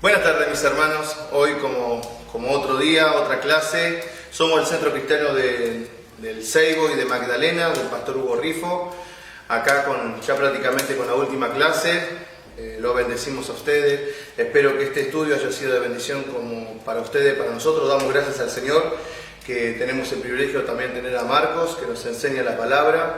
Buenas tardes, mis hermanos. Hoy, como otro día, otra clase, somos el Centro Cristiano del Seibo y de Magdalena, del Pastor Hugo Rifo. Acá ya prácticamente con la última clase, lo bendecimos a ustedes. Espero que este estudio haya sido de bendición como para ustedes, para nosotros. Damos gracias al Señor que tenemos el privilegio también de tener a Marcos, que nos enseña la palabra.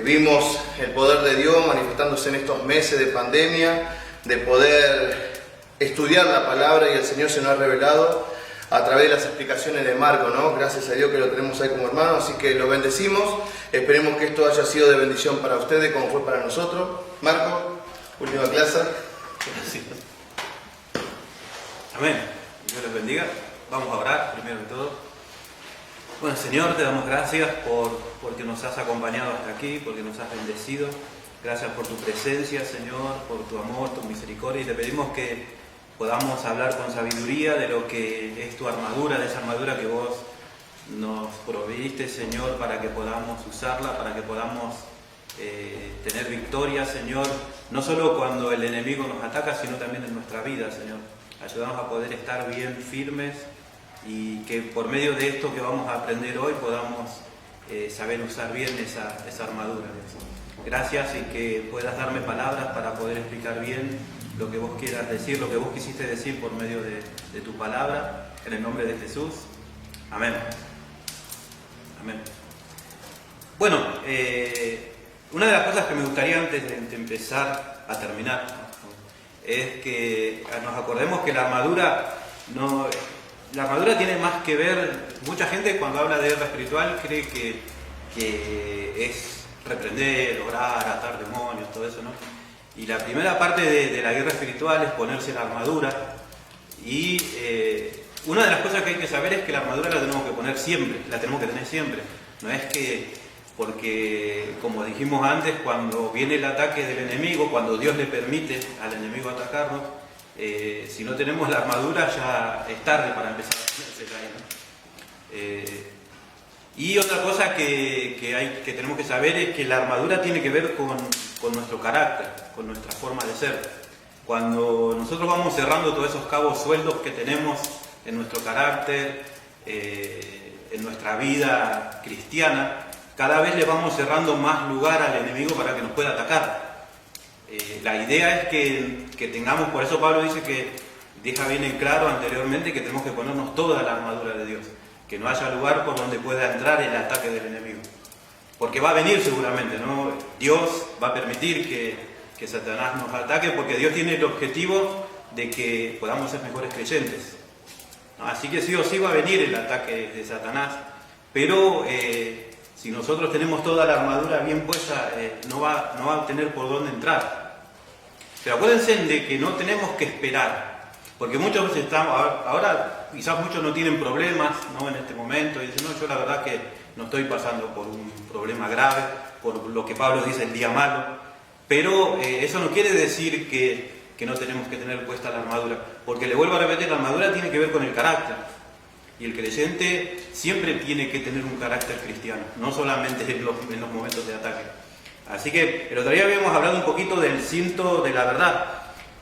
Vimos el poder de Dios manifestándose en estos meses de pandemia, de poder estudiar la palabra, y el Señor se nos ha revelado a través de las explicaciones de Marcos, ¿no? Gracias a Dios que lo tenemos ahí como hermano, así que lo bendecimos. Esperemos que esto haya sido de bendición para ustedes como fue para nosotros. Marcos, última clase. Gracias. Amén. Dios les bendiga. Vamos a orar primero de todo. Bueno, Señor, te damos gracias porque nos has acompañado hasta aquí, porque nos has bendecido. Gracias por tu presencia, Señor, por tu amor, tu misericordia, y te pedimos que podamos hablar con sabiduría de lo que es tu armadura, de esa armadura que vos nos proveíste, Señor, para que podamos usarla, para que podamos tener victoria, Señor, no solo cuando el enemigo nos ataca, sino también en nuestra vida, Señor. Ayúdanos a poder estar bien firmes y que por medio de esto que vamos a aprender hoy podamos saber usar bien esa armadura, Dios. Gracias, y que puedas darme palabras para poder explicar bien lo que vos quieras decir, lo que vos quisiste decir por medio de tu palabra, en el nombre de Jesús. Amén. Amén. Bueno, una de las cosas que me gustaría antes de empezar a terminar, ¿no?, es que nos acordemos que la armadura tiene más que ver. Mucha gente cuando habla de guerra espiritual cree que es reprender, orar, atar demonios, todo eso, ¿no? Y la primera parte de la guerra espiritual es ponerse la armadura. Y una de las cosas que hay que saber es que la armadura la tenemos que poner siempre, la tenemos que tener siempre. No es que, porque como dijimos antes, cuando viene el ataque del enemigo, cuando Dios le permite al enemigo atacarnos, si no tenemos la armadura ya es tarde para empezar a ponérsela ahí, ¿no? Y otra cosa que tenemos que saber es que la armadura tiene que ver con nuestro carácter, con nuestra forma de ser. Cuando nosotros vamos cerrando todos esos cabos sueltos que tenemos en nuestro carácter, en nuestra vida cristiana, cada vez le vamos cerrando más lugar al enemigo para que nos pueda atacar. La idea es que tengamos, por eso Pablo dice que deja bien en claro anteriormente que tenemos que ponernos toda la armadura de Dios, que no haya lugar por donde pueda entrar el ataque del enemigo, porque va a venir seguramente, ¿no? Dios va a permitir que Satanás nos ataque, porque Dios tiene el objetivo de que podamos ser mejores creyentes, ¿no? Así que sí o sí va a venir el ataque de Satanás, pero si nosotros tenemos toda la armadura bien puesta, no va a tener por dónde entrar. Pero acuérdense de que no tenemos que esperar, porque muchos ahora quizás muchos no tienen problemas, ¿no?, en este momento, y dicen, no, yo la verdad que no estoy pasando por un problema grave, por lo que Pablo dice, el día malo, pero eso no quiere decir que no tenemos que tener puesta la armadura, porque le vuelvo a repetir, la armadura tiene que ver con el carácter, y el creyente siempre tiene que tener un carácter cristiano, no solamente en los momentos de ataque. Así que el otro día habíamos hablado un poquito del cinto de la verdad,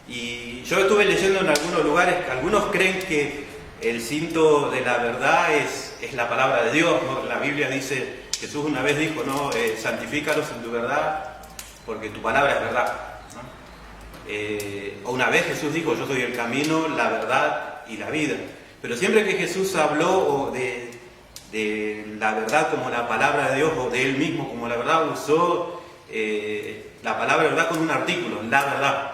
y yo estuve leyendo en algunos lugares que algunos creen que el cinto de la verdad es la palabra de Dios, ¿no? La Biblia dice, Jesús una vez dijo, ¿no?, santifícalos en tu verdad, porque tu palabra es verdad, ¿no? O una vez Jesús dijo, yo soy el camino, la verdad y la vida. Pero siempre que Jesús habló de la verdad como la palabra de Dios, o de Él mismo como la verdad, usó la palabra verdad con un artículo, la verdad,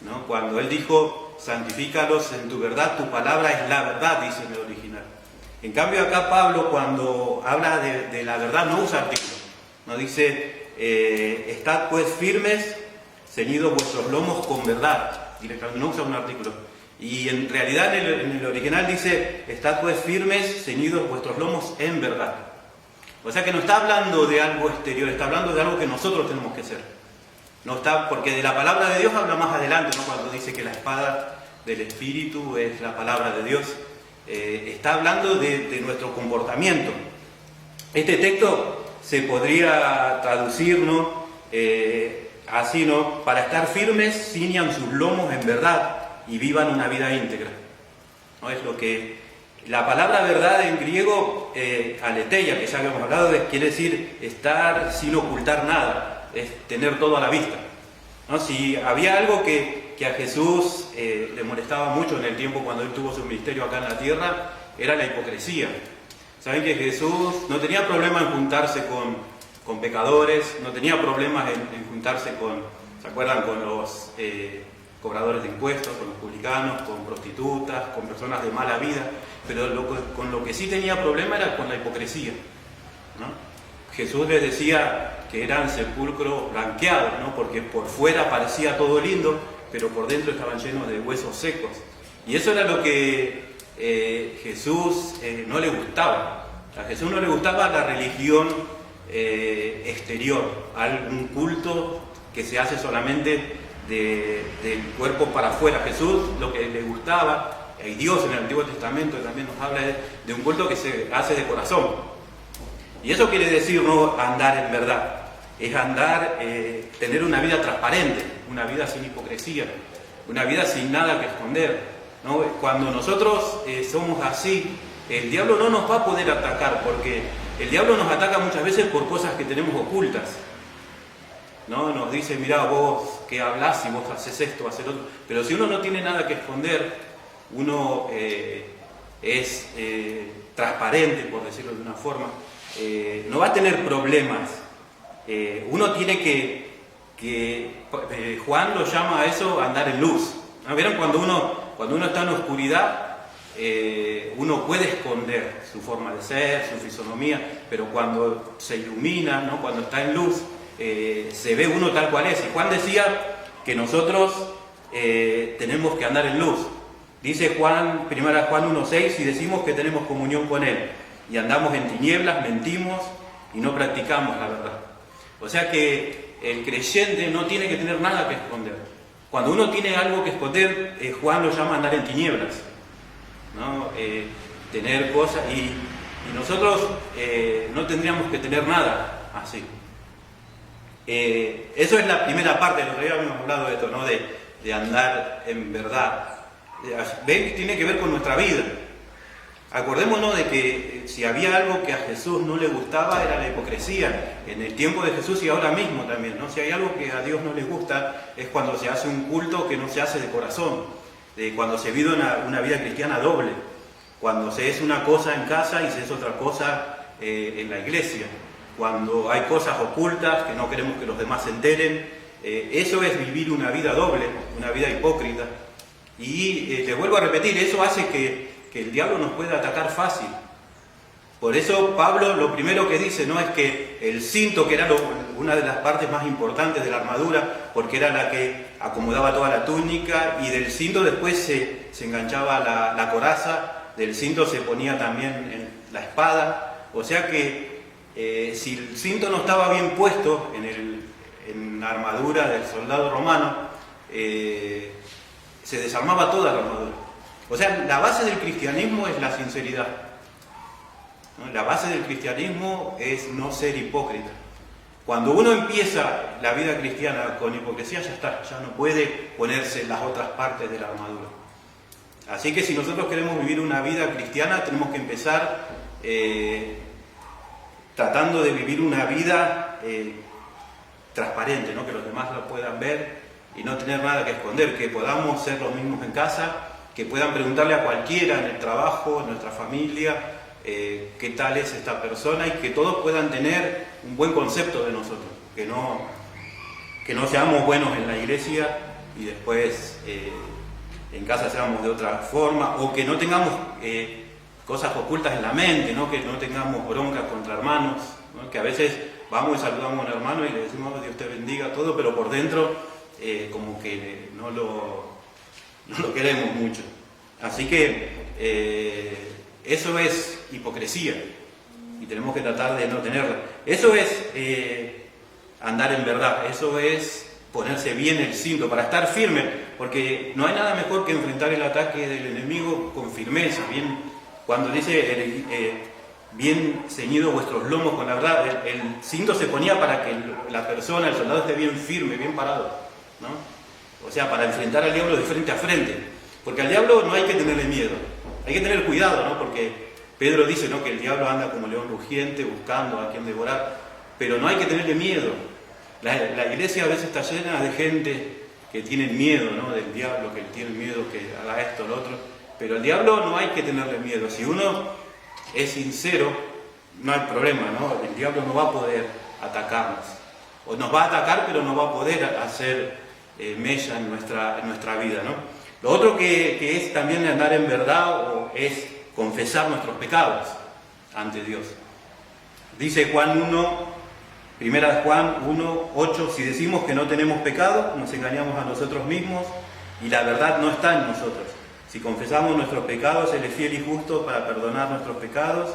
¿no? Cuando Él dijo, santifícalos en tu verdad, tu palabra es la verdad, dice en el original. En cambio acá Pablo, cuando habla de la verdad, no usa artículo, no dice, estad pues firmes, ceñidos vuestros lomos con verdad, directamente no usa un artículo. Y en realidad en el original dice, estad pues firmes, ceñidos vuestros lomos en verdad. O sea que no está hablando de algo exterior, está hablando de algo que nosotros tenemos que hacer. No está, porque de la palabra de Dios habla más adelante, ¿no?, cuando dice que la espada del Espíritu es la palabra de Dios. Está hablando de nuestro comportamiento. Este texto se podría traducir, ¿no?, así, ¿no?, para estar firmes, ciñan sus lomos en verdad y vivan una vida íntegra. ¿No? Es lo que la palabra verdad en griego, aletheia, que ya habíamos hablado, quiere decir estar sin ocultar nada, es tener todo a la vista. ¿No? Si había algo que a Jesús le molestaba mucho en el tiempo cuando él tuvo su ministerio acá en la tierra, era la hipocresía. Saben que Jesús no tenía problema en juntarse con pecadores, no tenía problemas en juntarse ¿se acuerdan? Con los cobradores de impuestos, con los publicanos, con prostitutas, con personas de mala vida, pero con lo que sí tenía problema era con la hipocresía, ¿no? Jesús les decía que eran sepulcros blanqueados, ¿no? Porque por fuera parecía todo lindo, pero por dentro estaban llenos de huesos secos. Y eso era lo que Jesús no le gustaba. A Jesús no le gustaba la religión exterior, algún culto que se hace solamente del cuerpo para afuera. Jesús lo que le gustaba, y Dios en el Antiguo Testamento también nos habla de un culto que se hace de corazón. Y eso quiere decir no andar en verdad, es andar, tener una vida transparente, una vida sin hipocresía, una vida sin nada que esconder, ¿no? Cuando nosotros somos así, el diablo no nos va a poder atacar, porque el diablo nos ataca muchas veces por cosas que tenemos ocultas, ¿no? Nos dice, mirá, vos que hablás y vos haces esto, haces lo otro, pero si uno no tiene nada que esconder, uno es transparente, por decirlo de una forma, no va a tener problemas. Uno tiene que Juan lo llama a eso andar en luz, ¿no? ¿Vieron? Cuando uno está en oscuridad, uno puede esconder su forma de ser, su fisonomía, pero cuando se ilumina, ¿no? Cuando está en luz, se ve uno tal cual es. Y Juan decía que nosotros tenemos que andar en luz. Dice Juan, 1 Juan 1:6, si decimos que tenemos comunión con Él y andamos en tinieblas, mentimos y no practicamos la verdad. O sea que el creyente no tiene que tener nada que esconder. Cuando uno tiene algo que esconder, Juan lo llama andar en tinieblas, ¿no? Tener cosas, y nosotros no tendríamos que tener nada así. Eso es la primera parte, el otro día habíamos hablado de esto, ¿no? De andar en verdad. ¿Ven? Tiene que ver con nuestra vida. Acordémonos de que si había algo que a Jesús no le gustaba era la hipocresía, en el tiempo de Jesús y ahora mismo también, ¿no? Si hay algo que a Dios no le gusta es cuando se hace un culto que no se hace de corazón, cuando se vive una vida cristiana doble, cuando se es una cosa en casa y se es otra cosa en la iglesia, cuando hay cosas ocultas que no queremos que los demás se enteren. Eso es vivir una vida doble, una vida hipócrita. Y te vuelvo a repetir, eso hace que el diablo nos pueda atacar fácil. Por eso Pablo lo primero que dice, ¿no? Es que el cinto, que era una de las partes más importantes de la armadura, porque era la que acomodaba toda la túnica, y del cinto después se enganchaba la coraza, del cinto se ponía también la espada. O sea que si el cinto no estaba bien puesto en la armadura del soldado romano, se desarmaba toda la armadura. O sea, la base del cristianismo es la sinceridad, ¿no? La base del cristianismo es no ser hipócrita. Cuando uno empieza la vida cristiana con hipocresía, ya está, ya no puede ponerse las otras partes de la armadura. Así que si nosotros queremos vivir una vida cristiana, tenemos que empezar tratando de vivir una vida transparente, ¿no? Que los demás lo puedan ver y no tener nada que esconder, que podamos ser los mismos en casa, que puedan preguntarle a cualquiera en el trabajo, en nuestra familia, qué tal es esta persona, y que todos puedan tener un buen concepto de nosotros, que no seamos buenos en la iglesia y después en casa seamos de otra forma, o que no tengamos cosas ocultas en la mente, ¿no? Que no tengamos bronca contra hermanos, ¿no? Que a veces vamos y saludamos a un hermano y le decimos Dios te bendiga, todo, pero por dentro como que no lo queremos mucho. Así que eso es hipocresía y tenemos que tratar de no tenerla. Eso es andar en verdad, eso es ponerse bien el cinto para estar firme, porque no hay nada mejor que enfrentar el ataque del enemigo con firmeza, bien, cuando dice bien ceñidos vuestros lomos con la verdad. El cinto se ponía para que la persona, el soldado, esté bien firme, bien parado, ¿no? O sea, para enfrentar al diablo de frente a frente. Porque al diablo no hay que tenerle miedo, hay que tener cuidado, ¿no? Porque Pedro dice, ¿no?, que el diablo anda como león rugiente buscando a quien devorar, pero no hay que tenerle miedo. La iglesia a veces está llena de gente que tienen miedo, ¿no?, del diablo, que tienen miedo que haga esto o lo otro, pero al diablo no hay que tenerle miedo. Si uno es sincero, no hay problema, ¿no? El diablo no va a poder atacarnos, o nos va a atacar, pero no va a poder hacer mella en nuestra vida, ¿no? Lo otro que es también andar en verdad es confesar nuestros pecados ante Dios. Dice Juan 1, primera de Juan 1, 8, si decimos que no tenemos pecado, nos engañamos a nosotros mismos y la verdad no está en nosotros. Si confesamos nuestros pecados, Él es fiel y justo para perdonar nuestros pecados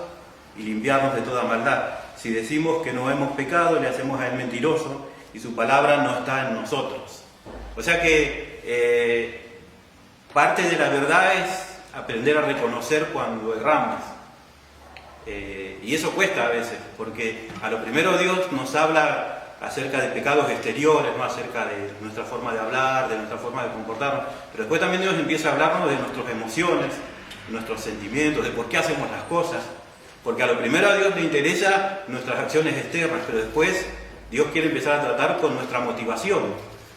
y limpiarnos de toda maldad. Si decimos que no hemos pecado, le hacemos a Él mentiroso y su palabra no está en nosotros. O sea que parte de la verdad es aprender a reconocer cuando erramos. Y eso cuesta a veces, porque a lo primero Dios nos habla acerca de pecados exteriores, ¿no?, acerca de nuestra forma de hablar, de nuestra forma de comportarnos, pero después también Dios empieza a hablarnos de nuestras emociones, de nuestros sentimientos, de por qué hacemos las cosas, porque a lo primero a Dios le interesa nuestras acciones externas, pero después Dios quiere empezar a tratar con nuestra motivación.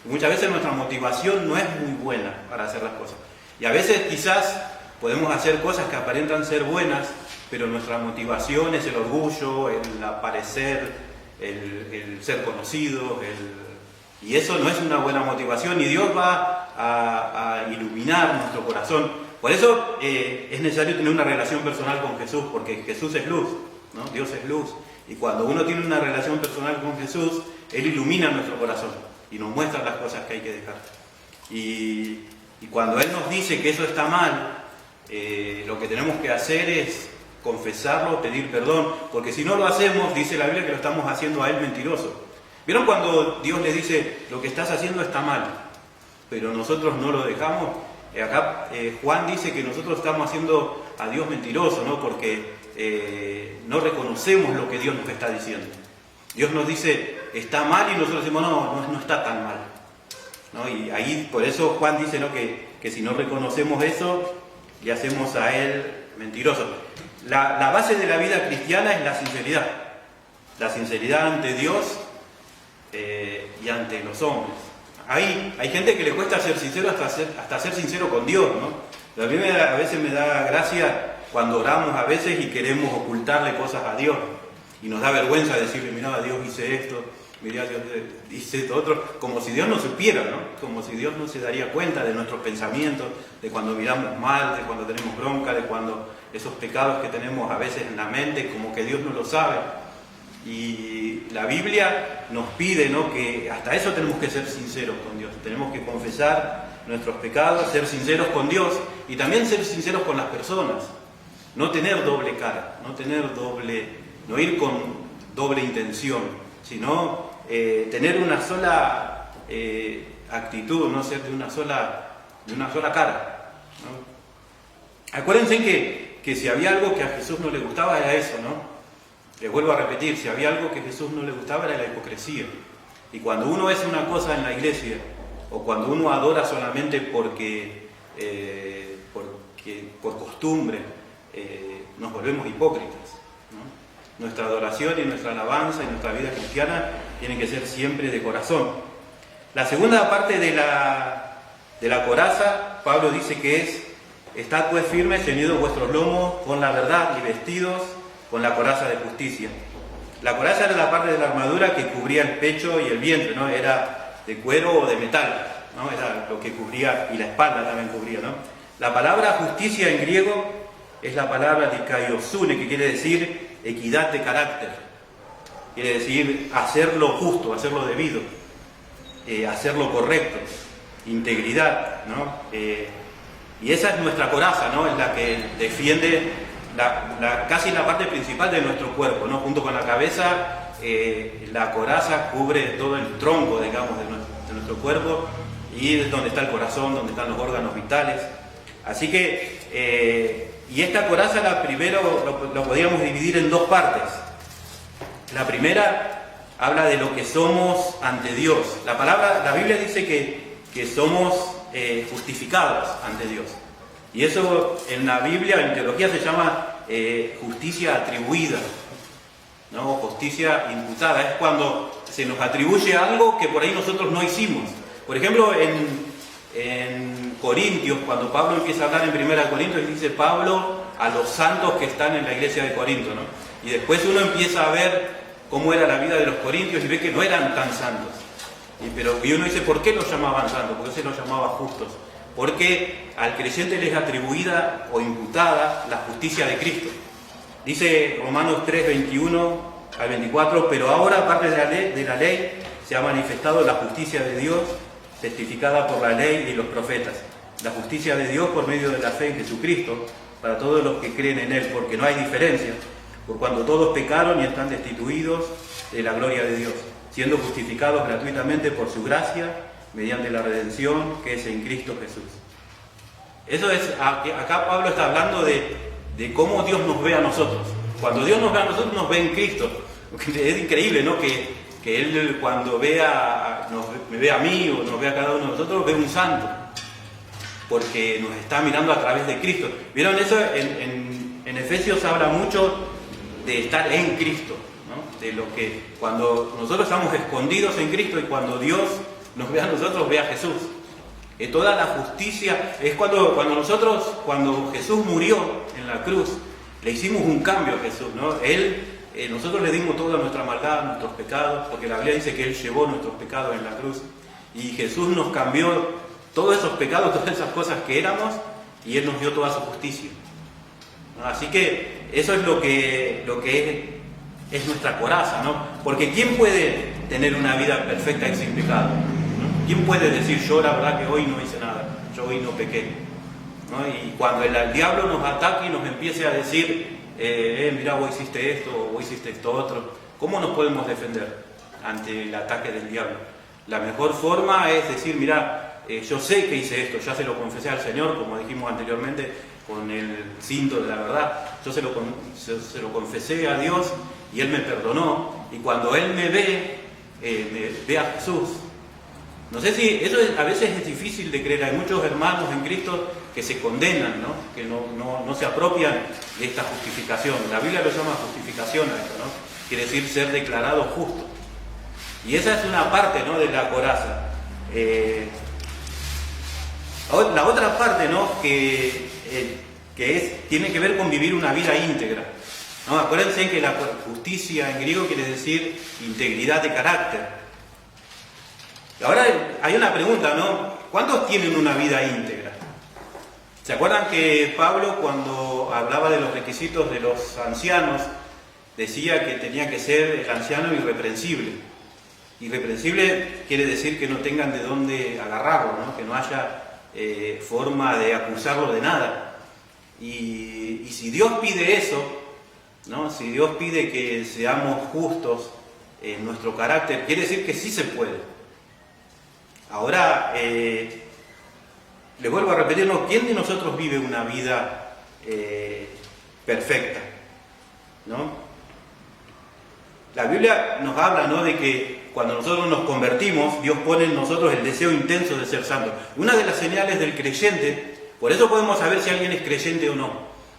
Y muchas veces nuestra motivación no es muy buena para hacer las cosas, y a veces quizás podemos hacer cosas que aparentan ser buenas, pero nuestra motivación es el orgullo, el aparecer, el ser conocido, y eso no es una buena motivación, y Dios va a iluminar nuestro corazón. Por eso es necesario tener una relación personal con Jesús, porque Jesús es luz, ¿no? Dios es luz, y cuando uno tiene una relación personal con Jesús, Él ilumina nuestro corazón y nos muestra las cosas que hay que dejar. Y cuando Él nos dice que eso está mal, lo que tenemos que hacer es confesarlo, pedir perdón, porque si no lo hacemos, dice la Biblia que lo estamos haciendo a Él mentiroso. ¿Vieron cuando Dios le dice, lo que estás haciendo está mal, pero nosotros no lo dejamos? Acá Juan dice que nosotros estamos haciendo a Dios mentiroso, ¿no?, porque no reconocemos lo que Dios nos está diciendo. Dios nos dice, está mal, y nosotros decimos, no está tan mal, ¿no? Y ahí, por eso Juan dice, ¿no?, que si no reconocemos eso, le hacemos a Él mentiroso. La base de la vida cristiana es la sinceridad ante Dios y ante los hombres. Hay gente que le cuesta ser sincero hasta ser sincero con Dios, ¿no? A mí a veces me da gracia cuando oramos a veces y queremos ocultarle cosas a Dios y nos da vergüenza decirle, mira, Dios hice esto, mira, Dios hice esto otro, como si Dios no supiera, ¿no? Como si Dios no se daría cuenta de nuestros pensamientos, de cuando miramos mal, de cuando tenemos bronca, de cuando esos pecados que tenemos a veces en la mente, como que Dios no lo sabe. Y la Biblia nos pide, ¿no?, que hasta eso tenemos que ser sinceros con Dios, tenemos que confesar nuestros pecados, ser sinceros con Dios y también ser sinceros con las personas, no tener doble cara, no ir con doble intención, sino tener una sola actitud, no ser de una sola cara, ¿no? Acuérdense que si había algo que a Jesús no le gustaba era eso, ¿no? Les vuelvo a repetir, si había algo que a Jesús no le gustaba era la hipocresía. Y cuando uno hace una cosa en la iglesia, o cuando uno adora solamente porque por costumbre, nos volvemos hipócritas, ¿no? Nuestra adoración y nuestra alabanza y nuestra vida cristiana tienen que ser siempre de corazón. La segunda parte de la coraza, Pablo dice que es: estad pues firmes, ceñidos vuestros lomos con la verdad y vestidos con la coraza de justicia. La coraza era la parte de la armadura que cubría el pecho y el vientre, ¿no? Era de cuero o de metal, ¿no? Era lo que cubría, y la espalda también cubría, ¿no? La palabra justicia en griego es la palabra dikaiosune, que quiere decir equidad de carácter. Quiere decir hacer lo justo, hacer lo debido, hacer lo correcto, integridad, ¿no? Y esa es nuestra coraza, ¿no? Es la que defiende casi la parte principal de nuestro cuerpo, ¿no? Junto con la cabeza, la coraza cubre todo el tronco, digamos, de nuestro cuerpo, y es donde está el corazón, donde están los órganos vitales. Así que, y esta coraza, la primero lo podríamos dividir en dos partes. La primera habla de lo que somos ante Dios. La Biblia dice que somos justificados ante Dios. Y eso en la Biblia, en teología, se llama justicia atribuida, ¿no? Justicia imputada. Es cuando se nos atribuye algo que por ahí nosotros no hicimos. Por ejemplo, en Corintios, cuando Pablo empieza a hablar en 1 Corintios, dice Pablo a los santos que están en la iglesia de Corinto, ¿no? Y después uno empieza a ver cómo era la vida de los corintios y ve que no eran tan santos. Y uno dice, ¿por qué los llamaban santos? ¿Por qué se los llamaba justos? Porque al creyente le es atribuida o imputada la justicia de Cristo. Dice Romanos 3, 21 al 24, pero ahora, aparte de la ley, se ha manifestado la justicia de Dios, testificada por la ley y los profetas. La justicia de Dios por medio de la fe en Jesucristo, para todos los que creen en Él, porque no hay diferencia, por cuando todos pecaron y están destituidos de la gloria de Dios, siendo justificados gratuitamente por su gracia, mediante la redención que es en Cristo Jesús. Eso es, acá Pablo está hablando de cómo Dios nos ve a nosotros. Cuando Dios nos ve a nosotros, nos ve en Cristo. Es increíble, ¿no? Que Él cuando me ve a mí o nos ve a cada uno de nosotros, ve un santo. Porque nos está mirando a través de Cristo. ¿Vieron eso? En Efesios habla mucho de estar en Cristo, ¿no? De lo que cuando nosotros estamos escondidos en Cristo y cuando Dios nos ve a nosotros, ve a Jesús. Toda la justicia es cuando Jesús murió en la cruz, le hicimos un cambio a Jesús, ¿no? Nosotros le dimos toda nuestra maldad, nuestros pecados, porque la Biblia dice que Él llevó nuestros pecados en la cruz y Jesús nos cambió todos esos pecados, todas esas cosas que éramos, y Él nos dio toda su justicia, ¿no? Así que eso es lo que es nuestra coraza, ¿no? Porque ¿quién puede tener una vida perfecta y sin pecado? ¿No? ¿Quién puede decir, yo la verdad que hoy no hice nada, yo hoy no pequé? ¿No? Y cuando el diablo nos ataque y nos empiece a decir, mira, vos hiciste esto, o vos hiciste esto otro, ¿cómo nos podemos defender ante el ataque del diablo? La mejor forma es decir, mira, yo sé que hice esto, ya se lo confesé al Señor, como dijimos anteriormente, con el cinto de la verdad, yo se lo confesé a Dios y Él me perdonó, y cuando Él me ve a Jesús. No sé si eso a veces es difícil de creer. Hay muchos hermanos en Cristo que se condenan, ¿no? Que no se apropian de esta justificación. La Biblia lo llama justificación a esto, ¿no? Quiere decir ser declarado justo. Y esa es una parte, ¿no?, de la coraza. La otra parte, ¿no?, que tiene que ver con vivir una vida íntegra, ¿no? Acuérdense que la justicia en griego quiere decir integridad de carácter. Ahora hay una pregunta, ¿no? ¿Cuántos tienen una vida íntegra? ¿Se acuerdan que Pablo, cuando hablaba de los requisitos de los ancianos, decía que tenía que ser el anciano irreprensible? Irreprensible quiere decir que no tengan de dónde agarrarlo, ¿no? Que no haya forma de acusarlo de nada. Y si Dios pide eso, ¿no? Si Dios pide que seamos justos en nuestro carácter, quiere decir que sí se puede. Ahora, le vuelvo a repetir, ¿no? ¿Quién de nosotros vive una vida perfecta? ¿No? La Biblia nos habla, ¿no?, de que cuando nosotros nos convertimos, Dios pone en nosotros el deseo intenso de ser santos. Una de las señales del creyente, por eso podemos saber si alguien es creyente o no.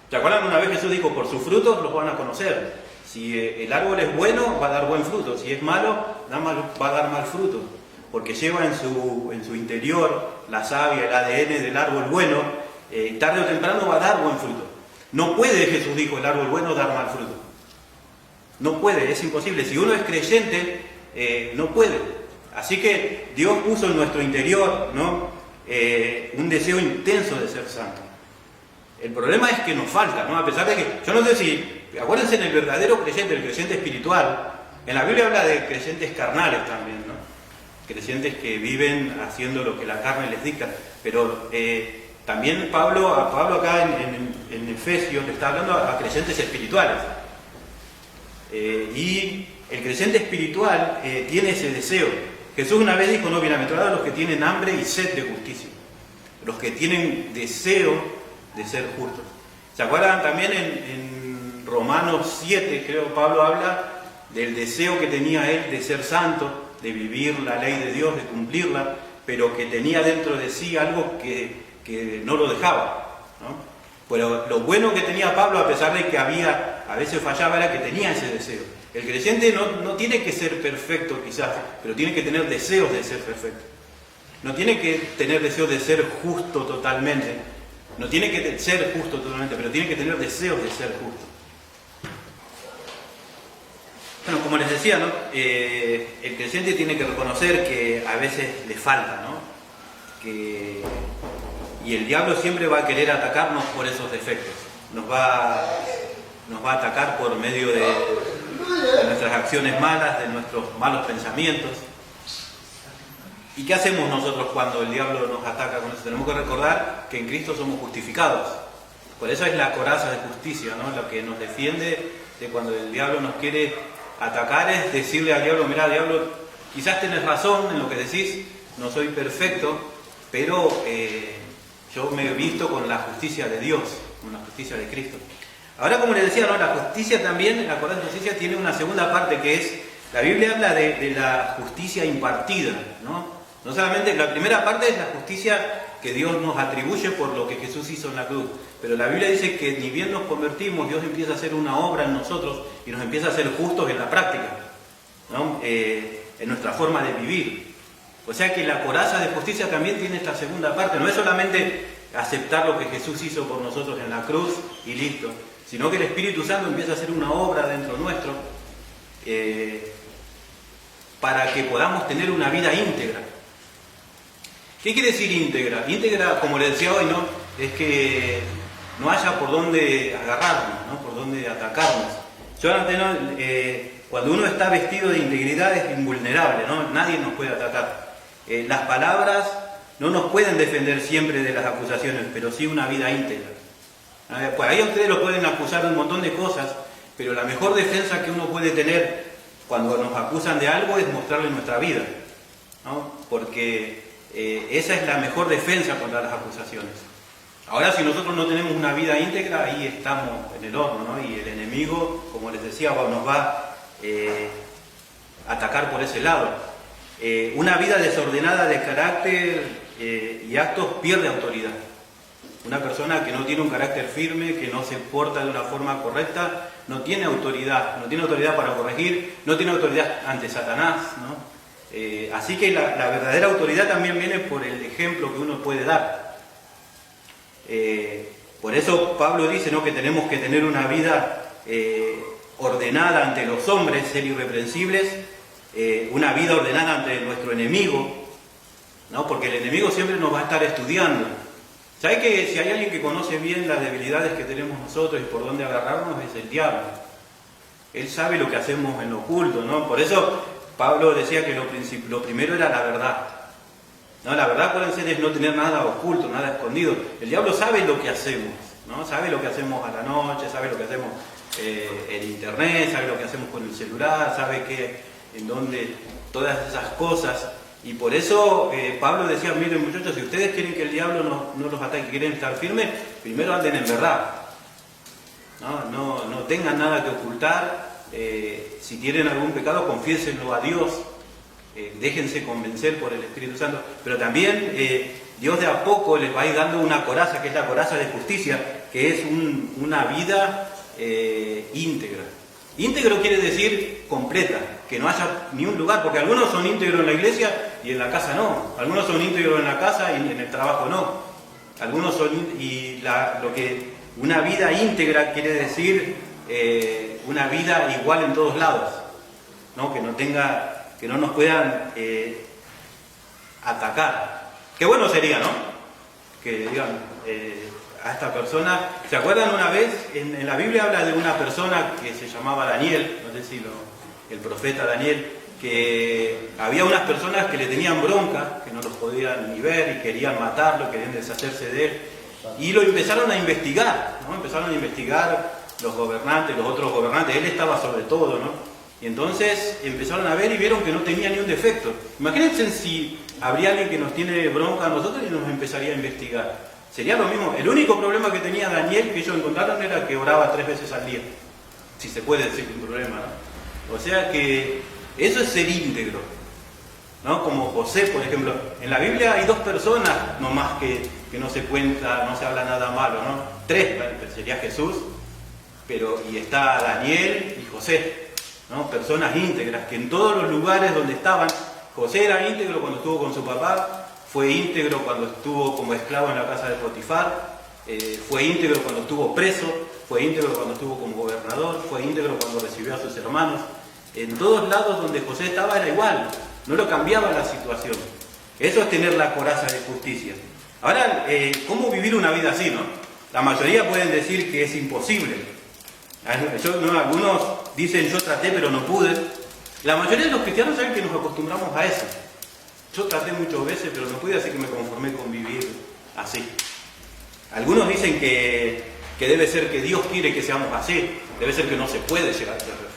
¿Se acuerdan? Una vez Jesús dijo, por sus frutos los van a conocer. Si el árbol es bueno, va a dar buen fruto. Si es malo, va a dar mal fruto. Porque lleva en su interior la savia, el ADN del árbol bueno, tarde o temprano va a dar buen fruto. No puede, Jesús dijo, el árbol bueno dar mal fruto. No puede, es imposible. Si uno es creyente, no puede. Así que Dios puso en nuestro interior, ¿no?, un deseo intenso de ser santo. El problema es que nos falta, ¿no? A pesar de que, yo no sé si, acuérdense, en el verdadero creyente, el creyente espiritual, en la Biblia habla de creyentes carnales también, ¿no? Creyentes que viven haciendo lo que la carne les dicta, pero también Pablo acá en Efesios le está hablando a creyentes espirituales, y el creyente espiritual tiene ese deseo. Jesús una vez dijo, no, bienaventurados los que tienen hambre y sed de justicia, los que tienen deseo de ser justos. ¿Se acuerdan? También en Romanos 7, creo, Pablo habla del deseo que tenía él de ser santo, de vivir la ley de Dios, de cumplirla. pero que tenía dentro de sí algo que no lo dejaba, ¿no? Pero lo bueno que tenía Pablo, a pesar de que a veces fallaba, era que tenía ese deseo. El creyente no tiene que ser perfecto quizás, pero tiene que tener deseos de ser perfecto. No tiene que tener deseos de ser justo totalmente. No tiene que ser justo totalmente, pero tiene que tener deseos de ser justo. Bueno, como les decía, ¿no? El creyente tiene que reconocer que a veces le falta, ¿no? Y el diablo siempre va a querer atacarnos por esos defectos. Nos va a atacar por medio de nuestras acciones malas, de nuestros malos pensamientos. ¿Y qué hacemos nosotros cuando el diablo nos ataca con eso? Tenemos que recordar que en Cristo somos justificados. Por eso es la coraza de justicia, ¿no? Lo que nos defiende de cuando el diablo nos quiere atacar es decirle al diablo: mira, diablo, quizás tenés razón en lo que decís, no soy perfecto, pero yo me he visto con la justicia de Dios, con la justicia de Cristo. Ahora, como les decía, ¿no? La justicia también, la coraza de justicia tiene una segunda parte que es, la Biblia habla de la justicia impartida, ¿no? No solamente, la primera parte es la justicia que Dios nos atribuye por lo que Jesús hizo en la cruz, pero la Biblia dice que ni bien nos convertimos, Dios empieza a hacer una obra en nosotros y nos empieza a hacer justos en la práctica, ¿no? En nuestra forma de vivir. O sea que la coraza de justicia también tiene esta segunda parte, no es solamente aceptar lo que Jesús hizo por nosotros en la cruz y listo, sino que el Espíritu Santo empieza a hacer una obra dentro nuestro para que podamos tener una vida íntegra. ¿Qué quiere decir íntegra? Íntegra, como les decía hoy, ¿no? Es que no haya por dónde agarrarnos, ¿no? Por dónde atacarnos. Cuando uno está vestido de integridad es invulnerable, ¿no? Nadie nos puede atacar. Las palabras no nos pueden defender siempre de las acusaciones, pero sí una vida íntegra. Pues ahí ustedes lo pueden acusar de un montón de cosas, pero la mejor defensa que uno puede tener cuando nos acusan de algo es mostrarle nuestra vida, ¿no? Porque esa es la mejor defensa contra las acusaciones. Ahora, si nosotros no tenemos una vida íntegra, ahí estamos en el horno, ¿no? Y el enemigo, como les decía, nos va a atacar por ese lado. Una vida desordenada de carácter y actos pierde autoridad. Una persona que no tiene un carácter firme, que no se porta de una forma correcta, no tiene autoridad para corregir, no tiene autoridad ante Satanás, ¿no? Así que la verdadera autoridad también viene por el ejemplo que uno puede dar. Por eso Pablo dice, ¿no?, que tenemos que tener una vida ordenada ante los hombres, ser irreprensibles, una vida ordenada ante nuestro enemigo, ¿no? Porque el enemigo siempre nos va a estar estudiando. ¿Sabes que si hay alguien que conoce bien las debilidades que tenemos nosotros y por dónde agarrarnos, es el diablo? Él sabe lo que hacemos en lo oculto, ¿no? Por eso Pablo decía que lo primero era la verdad. ¿No? La verdad, acuérdense, es no tener nada oculto, nada escondido. El diablo sabe lo que hacemos, ¿no? Sabe lo que hacemos a la noche, sabe lo que hacemos en internet, sabe lo que hacemos con el celular, sabe en dónde, todas esas cosas. Y por eso Pablo decía: miren, muchachos, si ustedes quieren que el diablo no los ataque, quieren estar firmes, primero anden en verdad. No tengan nada que ocultar. Si tienen algún pecado, confiésenlo a Dios. Déjense convencer por el Espíritu Santo. Pero también Dios de a poco les va a ir dando una coraza, que es la coraza de justicia, que es una vida íntegra. Íntegro quiere decir completa, que no haya ni un lugar, porque algunos son íntegros en la iglesia y en la casa no. Algunos son íntegros en la casa y en el trabajo no. Algunos son, una vida íntegra quiere decir una vida igual en todos lados, ¿no? Que no nos puedan atacar. Qué bueno sería, ¿no? Que digan a esta persona. ¿Se acuerdan una vez? En la Biblia habla de una persona que se llamaba Daniel, no sé si el profeta Daniel, que había unas personas que le tenían bronca, que no los podían ni ver y querían matarlo, querían deshacerse de él. Y lo empezaron a investigar, ¿no? Empezaron a investigar los gobernantes, los otros gobernantes. Él estaba sobre todo, ¿no? Y entonces empezaron a ver y vieron que no tenía ni un defecto. Imagínense si habría alguien que nos tiene bronca a nosotros y nos empezaría a investigar. Sería lo mismo. El único problema que tenía Daniel, que ellos encontraron, era que oraba 3 veces al día. Si se puede decir un problema, ¿no? O sea que eso es ser íntegro. ¿no? Como José, por ejemplo. En la Biblia hay 2 personas nomás que no se cuenta, no se habla nada malo, ¿no? 3, sería Jesús, y está Daniel y José, ¿no? Personas íntegras que en todos los lugares donde estaban, José era íntegro cuando estuvo con su papá, fue íntegro cuando estuvo como esclavo en la casa de Potifar, fue íntegro cuando estuvo preso, fue íntegro cuando estuvo como gobernador, fue íntegro cuando recibió a sus hermanos. En todos lados donde José estaba era igual, no lo cambiaba la situación. Eso es tener la coraza de justicia. Ahora, ¿cómo vivir una vida así, no? La mayoría pueden decir que es imposible. Algunos dicen yo traté pero no pude. La mayoría de los cristianos saben que nos acostumbramos a eso. Yo traté muchas veces pero no pude, así que me conformé con vivir así. Algunos dicen que debe ser que Dios quiere que seamos así, debe ser que no se puede llegar a ser perfecto.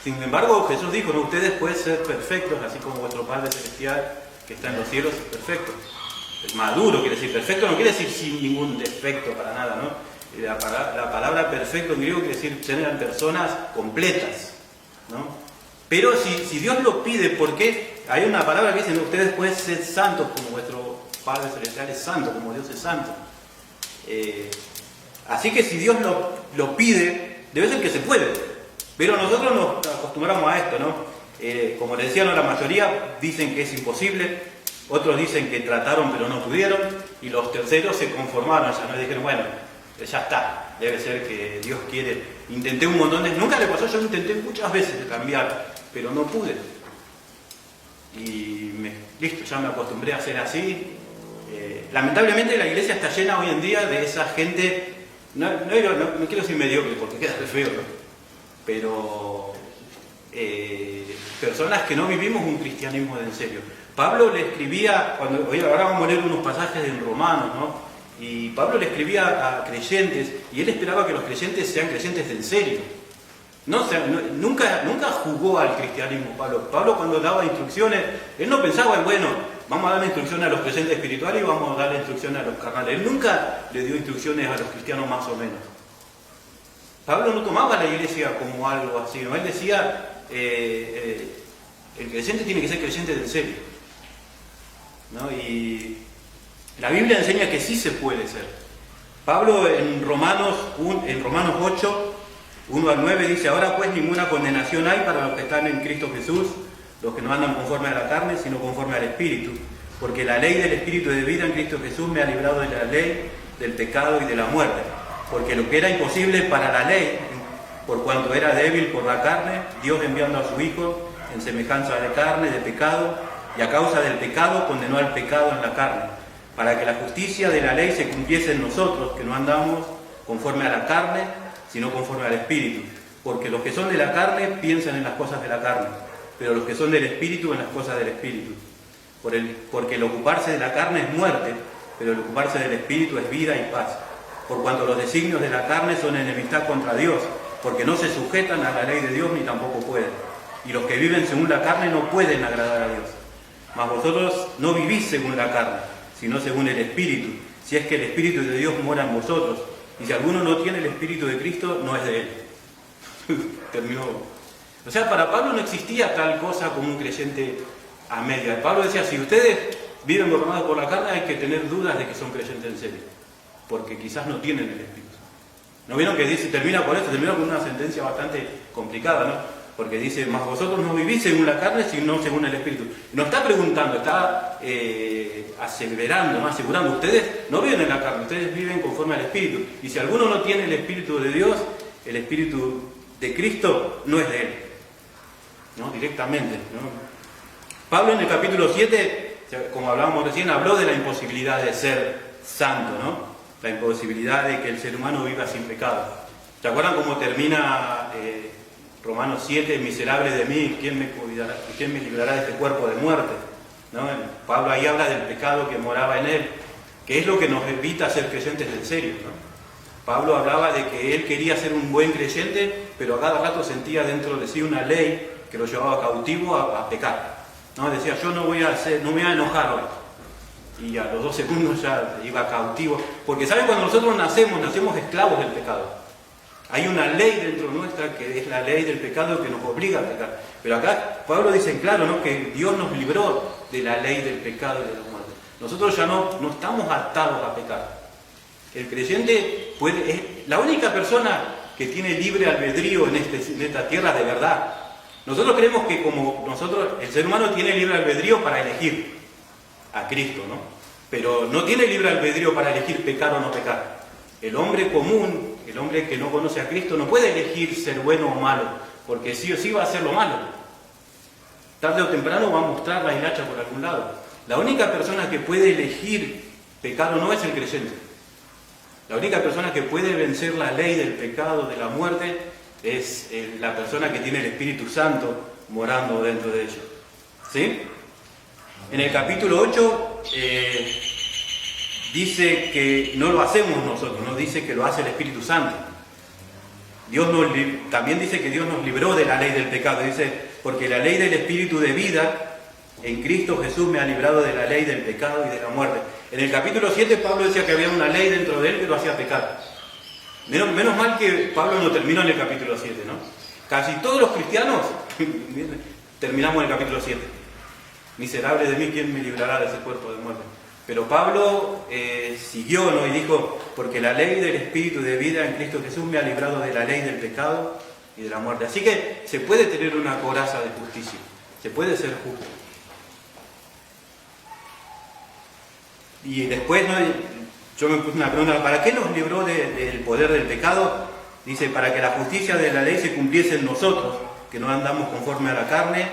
Sin embargo, Jesús dijo, no, ustedes pueden ser perfectos, así como vuestro Padre Celestial que está en los cielos es perfecto. Maduro quiere decir perfecto, no quiere decir sin ningún defecto para nada, ¿no? La palabra perfecto en griego quiere decir tener personas completas, ¿no? Pero si Dios lo pide, ¿por qué? Hay una palabra que dice, no, ustedes pueden ser santos como vuestro Padre Celestial es santo, como Dios es santo. Así que si Dios lo pide, debe ser que se puede. Pero nosotros nos acostumbramos a esto, ¿no? Como les decía, ¿no? La mayoría dicen que es imposible, otros dicen que trataron pero no pudieron, y los terceros se conformaron, ya no dijeron, bueno, ya está, debe ser que Dios quiere. Intenté un montón de... Nunca le pasó, yo intenté muchas veces de cambiar, pero no pude. Y listo, ya me acostumbré a ser así. Lamentablemente la iglesia está llena hoy en día de esa gente, no quiero decir mediocre porque queda feo, ¿no? Pero personas que no vivimos un cristianismo de en serio. Pablo le escribía, ahora vamos a leer unos pasajes en Romanos, ¿no? Y Pablo le escribía a creyentes y él esperaba que los creyentes sean creyentes de en serio. Nunca jugó al cristianismo Pablo. Pablo cuando daba instrucciones, él no pensaba en, bueno, vamos a dar instrucciones a los creyentes espirituales y vamos a dar instrucciones a los carnales. Él nunca le dio instrucciones a los cristianos más o menos. Pablo no tomaba la iglesia como algo así, ¿no? Él decía, el creyente tiene que ser creyente de en serio, ¿no? Y la Biblia enseña que sí se puede ser. Pablo en Romanos 8, 1 al 9 dice, ahora pues ninguna condenación hay para los que están en Cristo Jesús, los que no andan conforme a la carne, sino conforme al Espíritu. Porque la ley del Espíritu de vida en Cristo Jesús me ha librado de la ley, del pecado y de la muerte. Porque lo que era imposible para la ley, por cuanto era débil por la carne, Dios enviando a su Hijo en semejanza de carne, de pecado, y a causa del pecado condenó al pecado en la carne, para que la justicia de la ley se cumpliese en nosotros, que no andamos conforme a la carne, sino conforme al Espíritu. Porque los que son de la carne piensan en las cosas de la carne, pero los que son del Espíritu en las cosas del Espíritu. Porque el ocuparse de la carne es muerte, pero el ocuparse del Espíritu es vida y paz. Por cuanto los designios de la carne son enemistad contra Dios, porque no se sujetan a la ley de Dios ni tampoco pueden. Y los que viven según la carne no pueden agradar a Dios. Mas vosotros no vivís según la carne, sino según el Espíritu, si es que el Espíritu de Dios mora en vosotros. Y si alguno no tiene el Espíritu de Cristo, no es de él. Terminó. O sea, para Pablo no existía tal cosa como un creyente a media. Pablo decía, si ustedes viven gobernados por la carne, hay que tener dudas de que son creyentes en serio, porque quizás no tienen el Espíritu. ¿No vieron que dice, termina con esto, termina con una sentencia bastante complicada, ¿no? Porque dice, mas vosotros no vivís según la carne, sino según el Espíritu. No está preguntando, está aseverando, no asegurando. Ustedes no viven en la carne, ustedes viven conforme al Espíritu. Y si alguno no tiene el Espíritu de Dios, el Espíritu de Cristo no es de él, ¿no? Directamente, ¿no? Pablo en el capítulo 7, como hablábamos recién, habló de la imposibilidad de ser santo, ¿no? La imposibilidad de que el ser humano viva sin pecado. ¿Se acuerdan cómo termina Romanos 7? Miserable de mí, ¿quién me librará de este cuerpo de muerte? ¿No? Pablo ahí habla del pecado que moraba en él, que es lo que nos evita ser creyentes en serio, ¿no? Pablo hablaba de que él quería ser un buen creyente, pero a cada rato sentía dentro de sí una ley que lo llevaba cautivo a pecar, ¿no? Decía, yo no me voy a enojar hoy. Y a los 2 segundos ya iba cautivo. Porque ¿saben? Cuando nosotros nacemos esclavos del pecado. Hay una ley dentro nuestra que es la ley del pecado que nos obliga a pecar. Pero acá Pablo dice en claro, ¿no?, que Dios nos libró de la ley del pecado y de la muerte. Nosotros ya no estamos atados a pecar. El creyente es la única persona que tiene libre albedrío en esta tierra de verdad. Nosotros creemos que el ser humano tiene libre albedrío para elegir a Cristo, ¿no? Pero no tiene libre albedrío para elegir pecar o no pecar. El hombre común, el hombre que no conoce a Cristo, no puede elegir ser bueno o malo, porque sí o sí va a hacer lo malo. Tarde o temprano va a mostrar la hilacha por algún lado. La única persona que puede elegir pecar o no es el creyente. La única persona que puede vencer la ley del pecado, de la muerte, es la persona que tiene el Espíritu Santo morando dentro de ella. ¿Sí? En el capítulo 8 dice que no lo hacemos nosotros, no dice que lo hace el Espíritu Santo. También dice que Dios nos libró de la ley del pecado. Dice, porque la ley del Espíritu de vida en Cristo Jesús me ha librado de la ley del pecado y de la muerte. En el capítulo 7 Pablo decía que había una ley dentro de él que lo hacía pecar. Menos mal que Pablo no terminó en el capítulo 7, ¿no? Casi todos los cristianos terminamos en el capítulo 7. Miserable de mí, ¿quién me librará de ese cuerpo de muerte? Pero Pablo siguió, ¿no?, y dijo, porque la ley del Espíritu de vida en Cristo Jesús me ha librado de la ley del pecado y de la muerte. Así que se puede tener una coraza de justicia, se puede ser justo. Y después, ¿no?, yo me puse una pregunta, ¿para qué nos libró del poder del pecado? Dice, para que la justicia de la ley se cumpliese en nosotros, que no andamos conforme a la carne,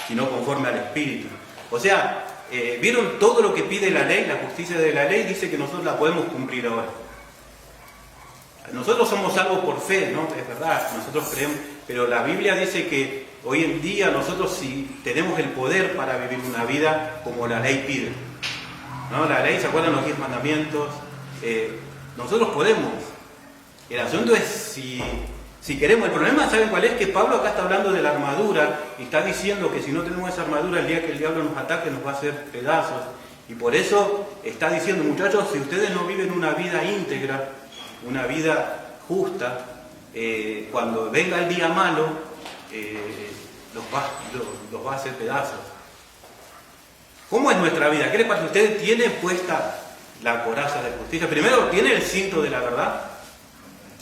sino conforme al Espíritu. O sea, ¿vieron todo lo que pide la ley? La justicia de la ley dice que nosotros la podemos cumplir ahora. Nosotros somos salvos por fe, ¿no? Es verdad, nosotros creemos, pero la Biblia dice que hoy en día nosotros sí tenemos el poder para vivir una vida como la ley pide, ¿no? La ley, ¿se acuerdan los 10 mandamientos? Nosotros podemos. El asunto es si queremos. El problema, ¿saben cuál es? Que Pablo acá está hablando de la armadura y está diciendo que si no tenemos esa armadura, el día que el diablo nos ataque nos va a hacer pedazos. Y por eso está diciendo, muchachos, si ustedes no viven una vida íntegra, una vida justa, cuando venga el día malo, los va a hacer pedazos. ¿Cómo es nuestra vida? ¿Qué les pasa? ¿Usted tiene puesta la coraza de justicia? Primero, ¿tiene el cinto de la verdad?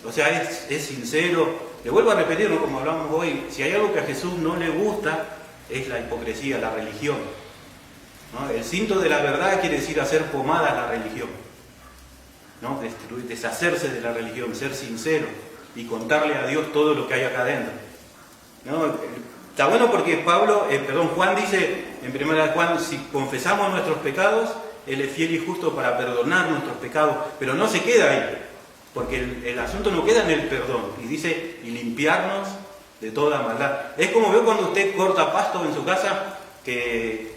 O sea, es sincero. Le vuelvo a repetir, ¿no?, como hablamos hoy, si hay algo que a Jesús no le gusta, es la hipocresía, la religión, ¿no? El cinto de la verdad quiere decir hacer pomada a la religión, ¿no? Deshacerse de la religión, ser sincero y contarle a Dios todo lo que hay acá adentro, ¿no? Está bueno porque Juan dice en 1 Juan, si confesamos nuestros pecados, Él es fiel y justo para perdonar nuestros pecados, pero no se queda ahí, porque el asunto no queda en el perdón, y dice, y limpiarnos de toda maldad. Es como veo cuando usted corta pasto en su casa, que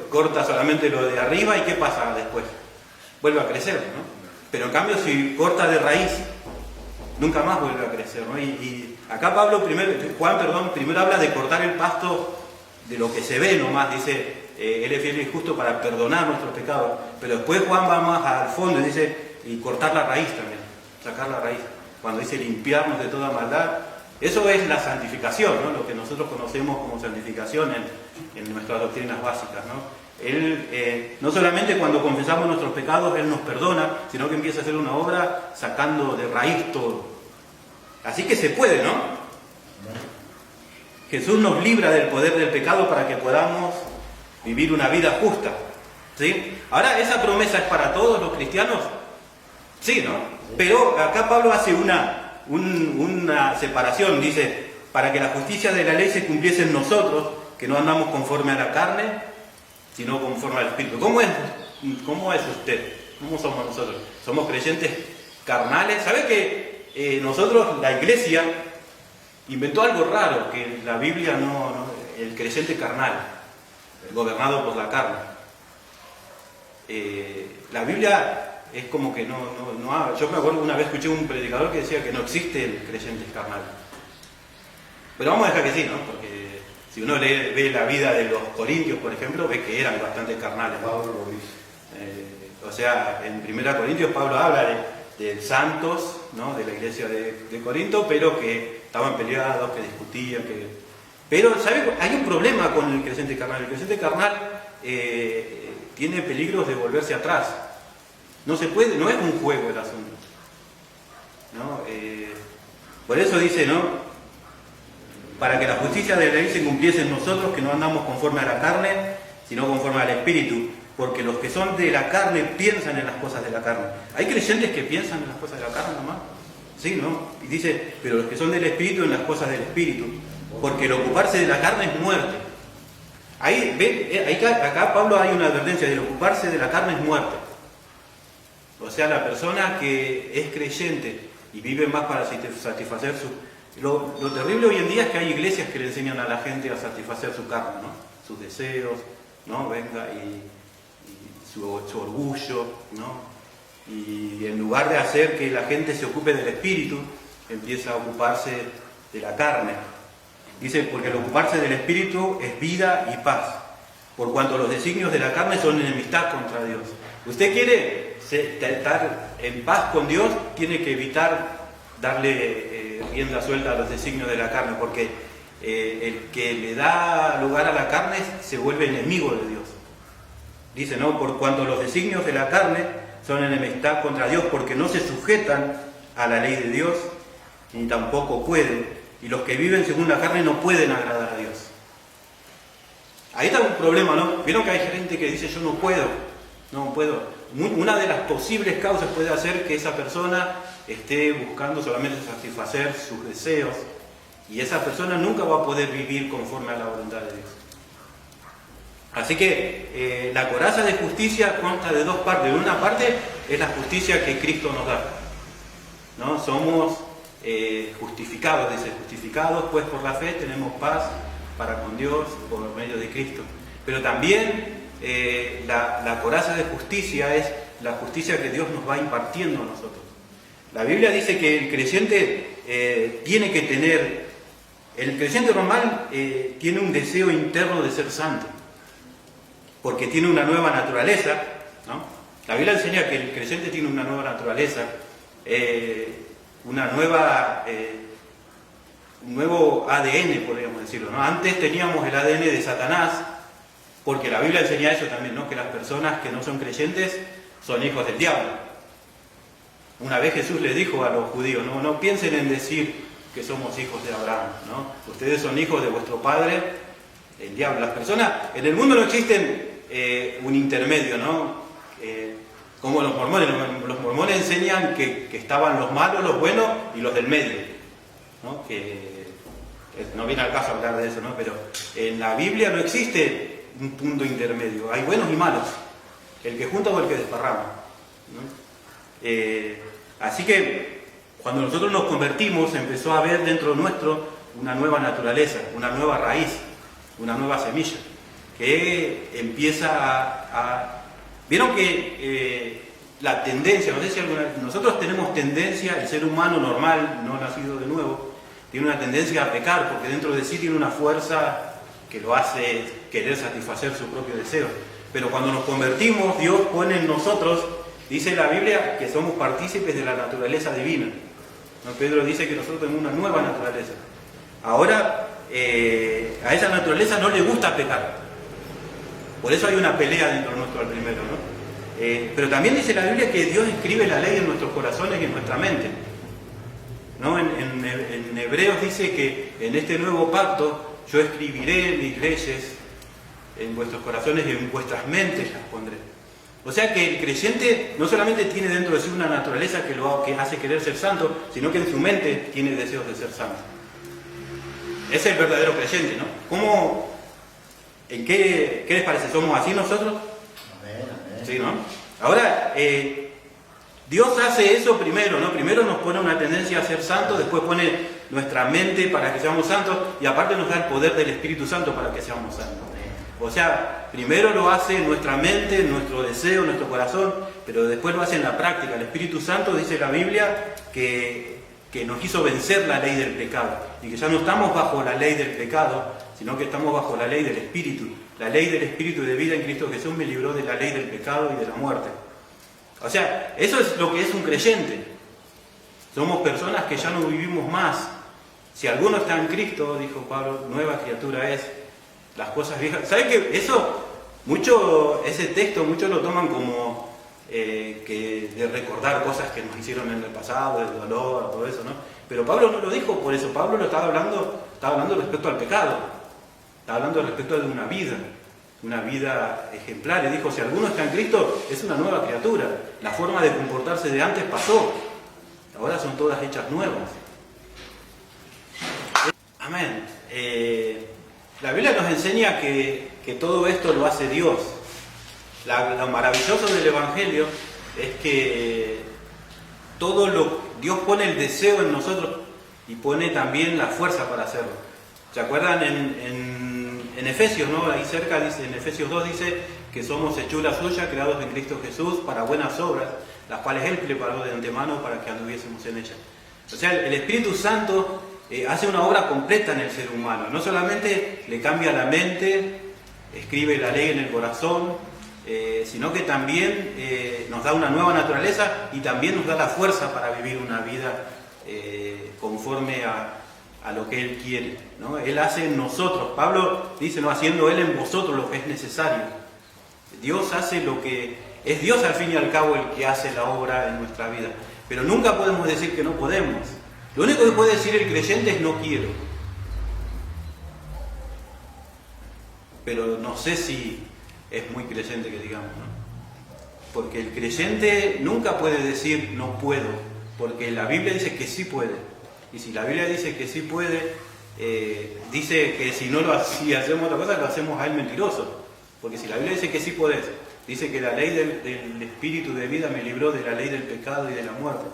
corta solamente lo de arriba y ¿qué pasa después? Vuelve a crecer, ¿no? Pero en cambio si corta de raíz, nunca más vuelve a crecer, ¿no? Y acá Juan primero habla de cortar el pasto de lo que se ve nomás, dice, Él es fiel y justo para perdonar nuestros pecados, pero después Juan va más al fondo y dice, y cortar la raíz también, sacar la raíz, cuando dice limpiarnos de toda maldad. Eso es la santificación, ¿no?, lo que nosotros conocemos como santificación en nuestras doctrinas básicas, ¿no? Él, no solamente cuando confesamos nuestros pecados, Él nos perdona, sino que empieza a hacer una obra sacando de raíz todo. Así que se puede, ¿no? Jesús nos libra del poder del pecado para que podamos vivir una vida justa, ¿sí? Ahora, ¿esa promesa es para todos los cristianos? Sí, ¿no? Pero acá Pablo hace una separación, dice, para que la justicia de la ley se cumpliese en nosotros, que no andamos conforme a la carne, sino conforme al Espíritu. ¿Cómo es usted? ¿Cómo somos nosotros? ¿Somos creyentes carnales? ¿Sabe que nosotros, la Iglesia, inventó algo raro, que la Biblia el creyente carnal, gobernado por la carne? La Biblia es como que no habla. Yo me acuerdo una vez escuché un predicador que decía que no existe el creyente carnal. Pero vamos a dejar que sí, ¿no? Porque si uno ve la vida de los corintios, por ejemplo, ve que eran bastante carnales, ¿no? Pablo lo dice. O sea, en 1 Corintios Pablo habla de santos, ¿no?, de la iglesia de Corinto, pero que estaban peleados, que discutían, Pero, ¿sabe? Hay un problema con el creyente carnal. El creyente carnal tiene peligros de volverse atrás. No se puede, no es un juego el asunto, ¿no? Por eso dice, ¿no?, para que la justicia de la ley se cumpliese en nosotros, que no andamos conforme a la carne, sino conforme al Espíritu, porque los que son de la carne piensan en las cosas de la carne. ¿Hay creyentes que piensan en las cosas de la carne nomás? Sí, ¿no? Y dice, pero los que son del Espíritu en las cosas del Espíritu, porque el ocuparse de la carne es muerte. Ahí, ven, acá Pablo hay una advertencia, de ocuparse de la carne es muerte. O sea, la persona que es creyente y vive más para satisfacer Lo terrible hoy en día es que hay iglesias que le enseñan a la gente a satisfacer su carne, ¿no?, sus deseos, ¿no?, venga, y su orgullo, ¿no?, y en lugar de hacer que la gente se ocupe del Espíritu, empieza a ocuparse de la carne. Dice, porque el ocuparse del Espíritu es vida y paz, por cuanto los designios de la carne son enemistad contra Dios. Usted quiere estar en paz con Dios, tiene que evitar darle rienda suelta a los designios de la carne, porque el que le da lugar a la carne se vuelve enemigo de Dios. Dice, ¿no?, por cuanto los designios de la carne son enemistad contra Dios, porque no se sujetan a la ley de Dios, ni tampoco pueden, y los que viven según la carne no pueden agradar a Dios. Ahí está un problema, ¿no? Vieron que hay gente que dice, yo no puedo. Una de las posibles causas puede hacer que esa persona esté buscando solamente satisfacer sus deseos, y esa persona nunca va a poder vivir conforme a la voluntad de Dios. Así que la coraza de justicia consta de dos partes. De una parte es la justicia que Cristo nos da, ¿no? Somos justificados, dice, justificados pues por la fe tenemos paz para con Dios por medio de Cristo. Pero también la coraza de justicia es la justicia que Dios nos va impartiendo a nosotros. La Biblia dice que el creyente tiene que tener, el creyente normal tiene un deseo interno de ser santo, porque tiene una nueva naturaleza, ¿no? La Biblia enseña que el creyente tiene una nueva naturaleza, un nuevo ADN, podríamos decirlo, ¿no? Antes teníamos el ADN de Satanás, porque la Biblia enseña eso también, ¿no?, que las personas que no son creyentes son hijos del diablo. Una vez Jesús les dijo a los judíos, no piensen en decir que somos hijos de Abraham, ¿no? Ustedes son hijos de vuestro padre, el diablo. Las personas, en el mundo no existen un intermedio, ¿no? Como los mormones. Los mormones enseñan que estaban los malos, los buenos y los del medio, ¿no? Que no viene al caso hablar de eso, ¿no? Pero en la Biblia no existe un punto intermedio. Hay buenos y malos, el que junta o el que desparrama, ¿no? Así que cuando nosotros nos convertimos, empezó a haber dentro nuestro una nueva naturaleza, una nueva raíz, una nueva semilla, que empieza a... Vieron que la tendencia, no sé si nosotros tenemos tendencia, el ser humano normal, no nacido de nuevo, tiene una tendencia a pecar, porque dentro de sí tiene una fuerza que lo hace querer satisfacer su propio deseo. Pero cuando nos convertimos, Dios pone en nosotros, dice la Biblia, que somos partícipes de la naturaleza divina, ¿no? Pedro dice que nosotros tenemos una nueva naturaleza. Ahora, a esa naturaleza no le gusta pecar. Por eso hay una pelea dentro nuestro al primero, ¿no? Pero también dice la Biblia que Dios escribe la ley en nuestros corazones y en nuestra mente, ¿no? En Hebreos dice que en este nuevo pacto yo escribiré mis leyes en vuestros corazones y en vuestras mentes las pondré. O sea que el creyente no solamente tiene dentro de sí una naturaleza que hace querer ser santo, sino que en su mente tiene deseos de ser santo. Ese es el verdadero creyente, ¿no? ¿Qué les parece? ¿Somos así nosotros? Amén. Sí, ¿no? Ahora, Dios hace eso primero, ¿no? Primero nos pone una tendencia a ser santos, después pone nuestra mente para que seamos santos, y aparte nos da el poder del Espíritu Santo para que seamos santos. O sea, primero lo hace nuestra mente, nuestro deseo, nuestro corazón, pero después lo hace en la práctica. El Espíritu Santo, dice la Biblia, que nos hizo vencer la ley del pecado, y que ya no estamos bajo la ley del pecado, sino que estamos bajo la ley del Espíritu. La ley del Espíritu de vida en Cristo Jesús me libró de la ley del pecado y de la muerte. O sea, eso es lo que es un creyente. Somos personas que ya no vivimos más. Si alguno está en Cristo, dijo Pablo, nueva criatura es. Las cosas viejas. ¿Saben qué? Ese texto muchos lo toman como que de recordar cosas que nos hicieron en el pasado, del dolor, todo eso, ¿no? Pero Pablo no lo dijo por eso. Pablo lo estaba hablando respecto al pecado. Estaba hablando respecto de una vida ejemplar. Y dijo, si alguno está en Cristo, es una nueva criatura. La forma de comportarse de antes pasó. Ahora son todas hechas nuevas. Amén. La Biblia nos enseña que todo esto lo hace Dios. Lo maravilloso del Evangelio es que Dios pone el deseo en nosotros y pone también la fuerza para hacerlo. ¿Se acuerdan en Efesios, ¿no? Ahí cerca dice, en Efesios 2 dice que somos hechura suya, creados en Cristo Jesús para buenas obras, las cuales Él preparó de antemano para que anduviésemos en ellas. O sea, el Espíritu Santo hace una obra completa en el ser humano. No solamente le cambia la mente, escribe la ley en el corazón, sino que también nos da una nueva naturaleza y también nos da la fuerza para vivir una vida conforme a lo que Él quiere, ¿no? Él hace en nosotros. Pablo dice, ¿no? Haciendo Él en vosotros lo que es necesario. Dios hace lo que... Es Dios al fin y al cabo el que hace la obra en nuestra vida. Pero nunca podemos decir que no podemos. Lo único que puede decir el creyente es no quiero. Pero no sé si es muy creyente que digamos, ¿no? Porque el creyente nunca puede decir no puedo, porque la Biblia dice que sí puede. Y si la Biblia dice que sí puede, dice que si hacemos otra cosa, lo hacemos a Él mentiroso. Porque si la Biblia dice que sí podés, dice que la ley del Espíritu de vida me libró de la ley del pecado y de la muerte.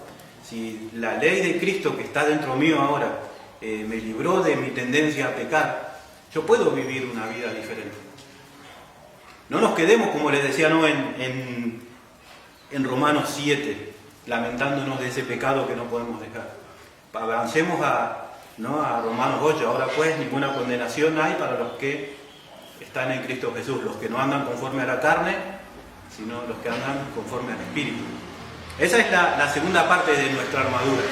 Si la ley de Cristo que está dentro mío ahora me libró de mi tendencia a pecar, yo puedo vivir una vida diferente. No nos quedemos, como les decía, ¿no? en Romanos 7, lamentándonos de ese pecado que no podemos dejar. Avancemos a Romanos 8. Ahora pues ninguna condenación hay para los que están en Cristo Jesús, los que no andan conforme a la carne, sino los que andan conforme al Espíritu. Esa es la segunda parte de nuestra armadura.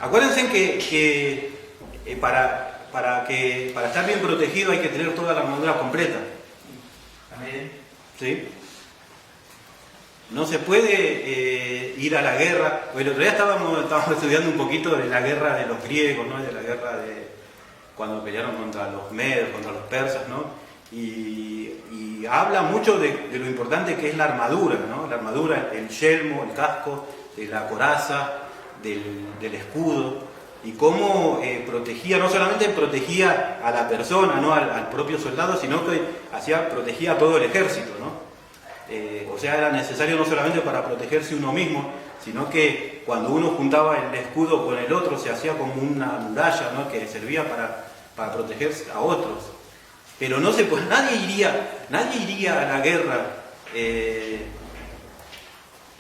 Acuérdense que para estar bien protegido hay que tener toda la armadura completa. Amén. ¿Sí? No se puede ir a la guerra. El otro día estábamos estudiando un poquito de la guerra de los griegos, ¿no? De la guerra de cuando pelearon contra los medos, contra los persas, ¿no? Y habla mucho de lo importante que es la armadura, ¿no? La armadura, el yelmo, el casco, de la coraza, del escudo, y cómo protegía, no solamente protegía a la persona, ¿no? al propio soldado, sino que protegía a todo el ejército, ¿no? O sea, era necesario no solamente para protegerse uno mismo, sino que cuando uno juntaba el escudo con el otro se hacía como una muralla, ¿no? Que servía para protegerse a otros. Pero nadie iría a la guerra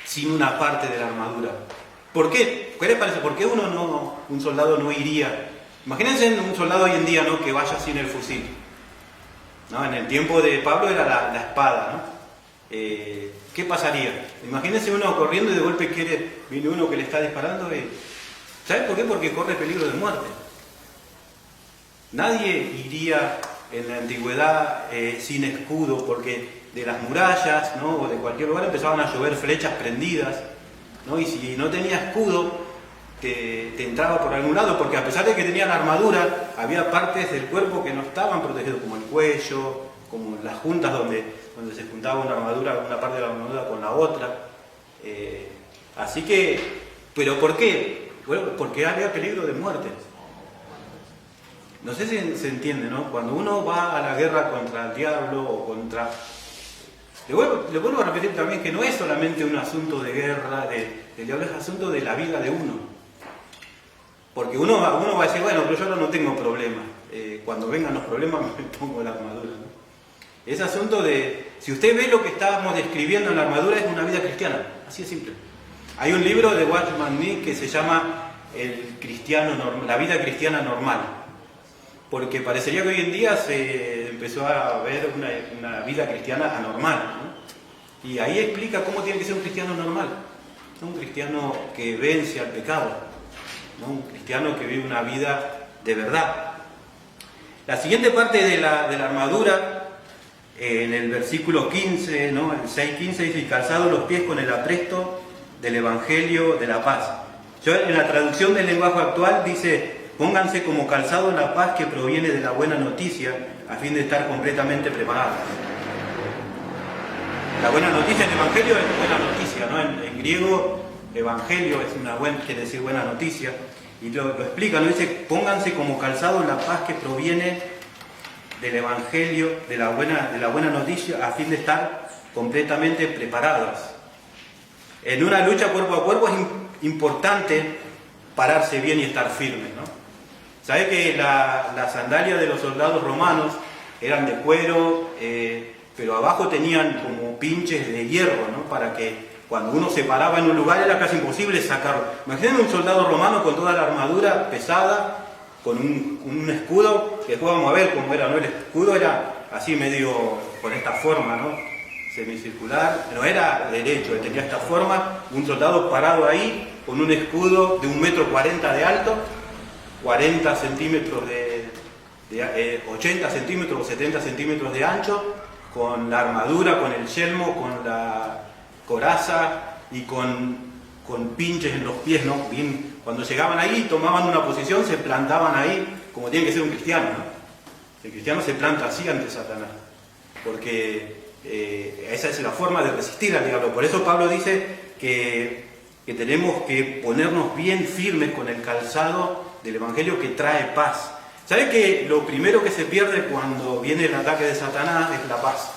sin una parte de la armadura. ¿Por qué? ¿Qué les parece? ¿Por qué un soldado no iría? Imagínense un soldado hoy en día, ¿no? Que vaya sin el fusil, ¿no? En el tiempo de Pablo era la espada, ¿no? ¿Qué pasaría? Imagínense uno corriendo y de golpe viene uno que le está disparando. ¿Sabes por qué? Porque corre peligro de muerte. Nadie iría en la antigüedad sin escudo, porque de las murallas, ¿no? O de cualquier lugar empezaban a llover flechas prendidas, ¿no? Y si no tenía escudo, te entraba por algún lado, porque a pesar de que tenía la armadura, había partes del cuerpo que no estaban protegidos, como el cuello, como las juntas donde se juntaba una parte de la armadura con la otra. Así que, ¿pero por qué? Bueno, porque había peligro de muerte. No sé si se entiende, ¿no? Cuando uno va a la guerra contra el diablo o contra... Le vuelvo a repetir también que no es solamente un asunto de guerra del diablo, es asunto de la vida de uno. Porque uno va a decir, bueno, pero yo ahora no tengo problemas. Cuando vengan los problemas me pongo la armadura, ¿no? Es asunto de... Si usted ve lo que estábamos describiendo en la armadura, es una vida cristiana. Así de simple. Hay un libro de Watchman Nee que se llama La vida cristiana normal. Porque parecería que hoy en día se empezó a ver una vida cristiana anormal, ¿no? Y ahí explica cómo tiene que ser un cristiano normal. no un cristiano que vence al pecado, ¿no? Un cristiano que vive una vida de verdad. La siguiente parte de la armadura, en el versículo 15, ¿no? El 6:15 dice: calzados los pies con el apresto del Evangelio de la paz. Yo, en la traducción del lenguaje actual dice: pónganse como calzado la paz que proviene de la buena noticia, a fin de estar completamente preparados. La buena noticia, el Evangelio es buena noticia, ¿no? En griego, Evangelio quiere decir buena noticia, y lo explica, ¿no? Dice: pónganse como calzado la paz que proviene del Evangelio, de la buena noticia, a fin de estar completamente preparados. En una lucha cuerpo a cuerpo es importante pararse bien y estar firme, ¿no? ¿Sabe que las sandalias de los soldados romanos eran de cuero, pero abajo tenían como pinches de hierro, ¿no? Para que cuando uno se paraba en un lugar era casi imposible sacarlo. Imaginen un soldado romano con toda la armadura pesada, con un escudo, que después vamos a ver cómo era, ¿no? El escudo era así medio con esta forma, ¿no? Semicircular, no era derecho, tenía esta forma, un soldado parado ahí con un escudo de 1,40 m de alto, 40 centímetros 80 centímetros o 70 centímetros de ancho, con la armadura, con el yelmo, con la coraza y con pinches en los pies, ¿no? Bien, cuando llegaban ahí, tomaban una posición, se plantaban ahí, como tiene que ser un cristiano, ¿no? El cristiano se planta así ante Satanás, porque esa es la forma de resistir al diablo. Por eso Pablo dice que tenemos que ponernos bien firmes con el calzado del Evangelio que trae paz. ¿Sabe que lo primero que se pierde cuando viene el ataque de Satanás es la paz?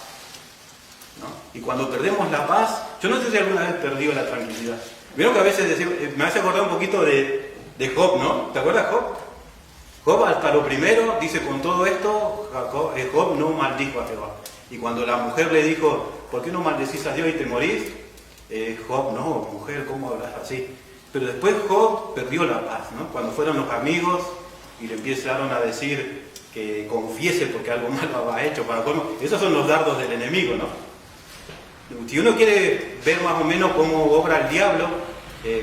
¿No? Y cuando perdemos la paz, yo no sé si alguna vez perdió la tranquilidad. Vieron que a veces me hace acordar un poquito de Job, ¿no? ¿Te acuerdas Job? Job hasta lo primero dice: con todo esto, Job no maldijo a Jehová. Y cuando la mujer le dijo: ¿por qué no maldecís a Dios y te morís? Job: no, mujer, ¿cómo hablas así? Pero después Job perdió la paz, ¿no? Cuando fueron los amigos y le empezaron a decir que confiese porque algo malo había hecho para cómo. Esos son los dardos del enemigo, ¿no? Si uno quiere ver más o menos cómo obra el diablo,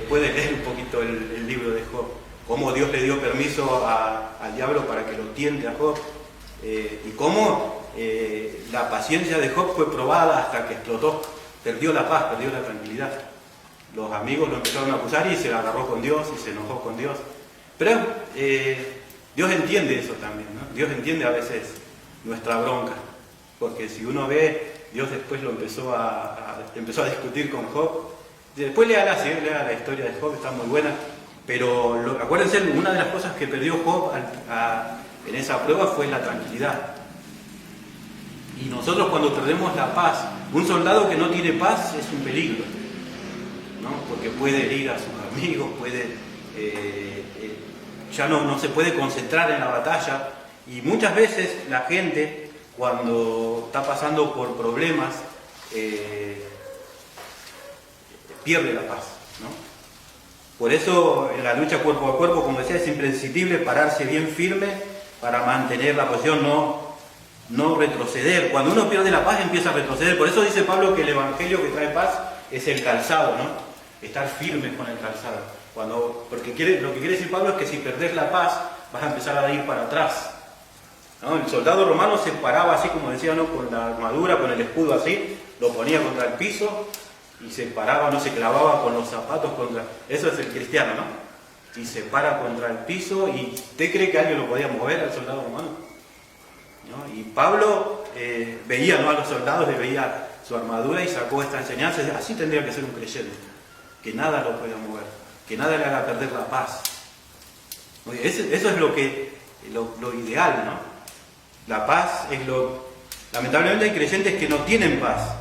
puede leer un poquito el libro de Job, cómo Dios le dio permiso al diablo para que lo tiente a Job, y cómo la paciencia de Job fue probada hasta que explotó, perdió la paz, perdió la tranquilidad. Los amigos lo empezaron a acusar y se agarró con Dios y se enojó con Dios. Pero Dios entiende eso también, ¿no? Dios entiende a veces nuestra bronca, porque si uno ve, Dios después lo empezó a discutir con Job. Después lea la historia de Job, está muy buena. Pero acuérdense, una de las cosas que perdió Job en esa prueba fue la tranquilidad. Y nosotros, cuando perdemos la paz, un soldado que no tiene paz es un peligro, ¿no? Porque puede herir a sus amigos, ya no se puede concentrar en la batalla. Y muchas veces la gente, cuando está pasando por problemas, pierde la paz, ¿no? Por eso en la lucha cuerpo a cuerpo, como decía, es imprescindible pararse bien firme para mantener la posición, no retroceder. Cuando uno pierde la paz empieza a retroceder. Por eso dice Pablo que el Evangelio que trae paz es el calzado, ¿no? Estar firmes con el calzado. Porque lo que quiere decir Pablo es que si perdés la paz vas a empezar a ir para atrás, ¿no? El soldado romano se paraba así, como decía, ¿no? Con la armadura, con el escudo así, lo ponía contra el piso y se paraba, no se clavaba con los zapatos contra... Eso es el cristiano, ¿no? Y se para contra el piso. ¿Y usted cree que alguien lo podía mover al soldado romano? ¿No? Y Pablo veía, ¿no?, a los soldados, le veía su armadura y sacó esta enseñanza. Así tendría que ser un creyente, que nada lo pueda mover, que nada le haga perder la paz. Oye, eso es lo ideal, ¿no? La paz es Lamentablemente hay creyentes que no tienen paz.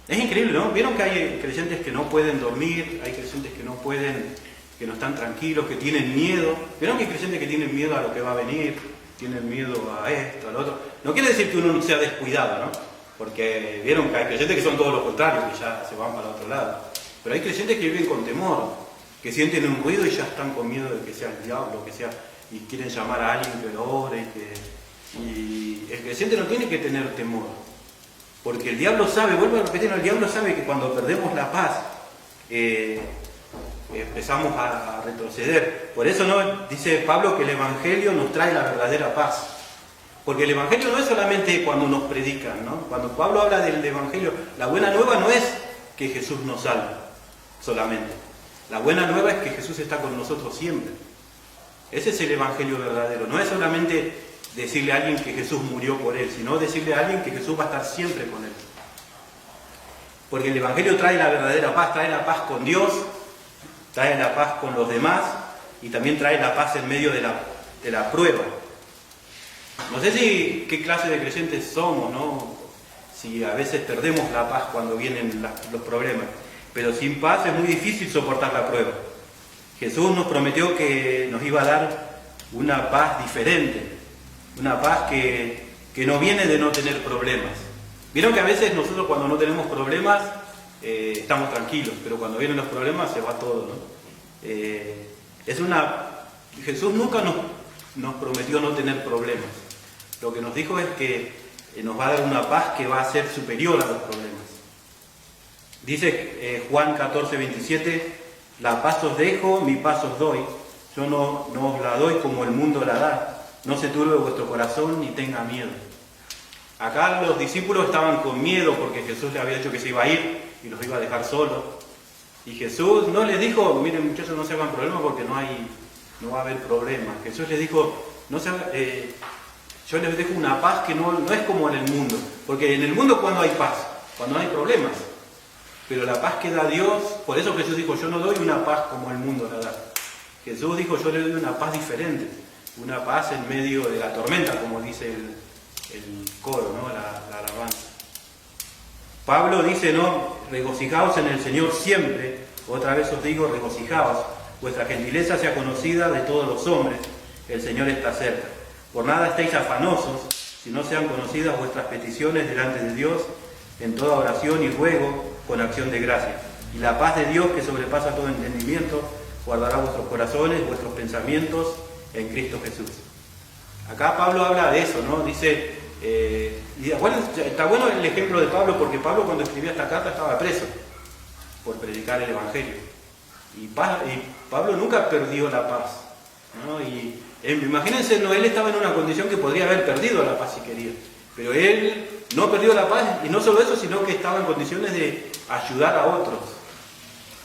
Es increíble, ¿no? Vieron que hay creyentes que no pueden dormir, hay creyentes que no están tranquilos, que tienen miedo. Vieron que hay creyentes que tienen miedo a lo que va a venir, tienen miedo a esto, a lo otro. No quiere decir que uno no sea descuidado, ¿no? Porque vieron que hay creyentes que son todo lo contrario, que ya se van para el otro lado. Pero hay creyentes que viven con temor, que sienten un ruido y ya están con miedo de que sea el diablo, y quieren llamar a alguien que lo ore. Y el creyente no tiene que tener temor, porque el diablo sabe, vuelvo a repetir, el diablo sabe que cuando perdemos la paz, empezamos a retroceder. Por eso no dice Pablo que el Evangelio nos trae la verdadera paz. Porque el Evangelio no es solamente cuando nos predican, ¿no? Cuando Pablo habla del Evangelio, la buena nueva no es que Jesús nos salva solamente. La buena nueva es que Jesús está con nosotros siempre. Ese es el Evangelio verdadero. No es solamente decirle a alguien que Jesús murió por él, sino decirle a alguien que Jesús va a estar siempre con él. Porque el Evangelio trae la verdadera paz, trae la paz con Dios, trae la paz con los demás y también trae la paz en medio de la prueba. No sé qué clase de creyentes somos, ¿no? Si a veces perdemos la paz cuando vienen los problemas, pero sin paz es muy difícil soportar la prueba. Jesús nos prometió que nos iba a dar una paz diferente, una paz que no viene de no tener problemas. Vieron que a veces nosotros cuando no tenemos problemas estamos tranquilos, pero cuando vienen los problemas se va todo, ¿no? Jesús nunca nos prometió no tener problemas. Lo que nos dijo es que nos va a dar una paz que va a ser superior a los problemas. Dice Juan 14:27, la paz os dejo, mi paz os doy. Yo no os la doy como el mundo la da. No se turbe vuestro corazón ni tenga miedo. Acá los discípulos estaban con miedo porque Jesús les había dicho que se iba a ir y los iba a dejar solos. Y Jesús no les dijo, miren muchachos, no se hagan problemas porque no va a haber problemas. Jesús les dijo, yo les dejo una paz que no es como en el mundo. Porque en el mundo cuando hay paz, cuando hay problemas. Pero la paz que da Dios, por eso Jesús dijo, yo no doy una paz como el mundo la da. Jesús dijo, yo le doy una paz diferente. Una paz en medio de la tormenta, como dice el coro, ¿no? La alabanza. Pablo dice, no, regocijaos en el Señor siempre. Otra vez os digo, regocijaos. Vuestra gentileza sea conocida de todos los hombres. El Señor está cerca. Por nada estéis afanosos, si no sean conocidas vuestras peticiones delante de Dios, en toda oración y ruego, con acción de gracia. Y la paz de Dios, que sobrepasa todo entendimiento, guardará vuestros corazones, vuestros pensamientos en Cristo Jesús. Acá Pablo habla de eso, ¿no? Dice, bueno, está bueno el ejemplo de Pablo, porque Pablo cuando escribía esta carta estaba preso por predicar el Evangelio. Y Pablo nunca perdió la paz, ¿no? Y imagínense, no, él estaba en una condición que podría haber perdido la paz si quería, pero él no perdió la paz, y no solo eso, sino que estaba en condiciones de ayudar a otros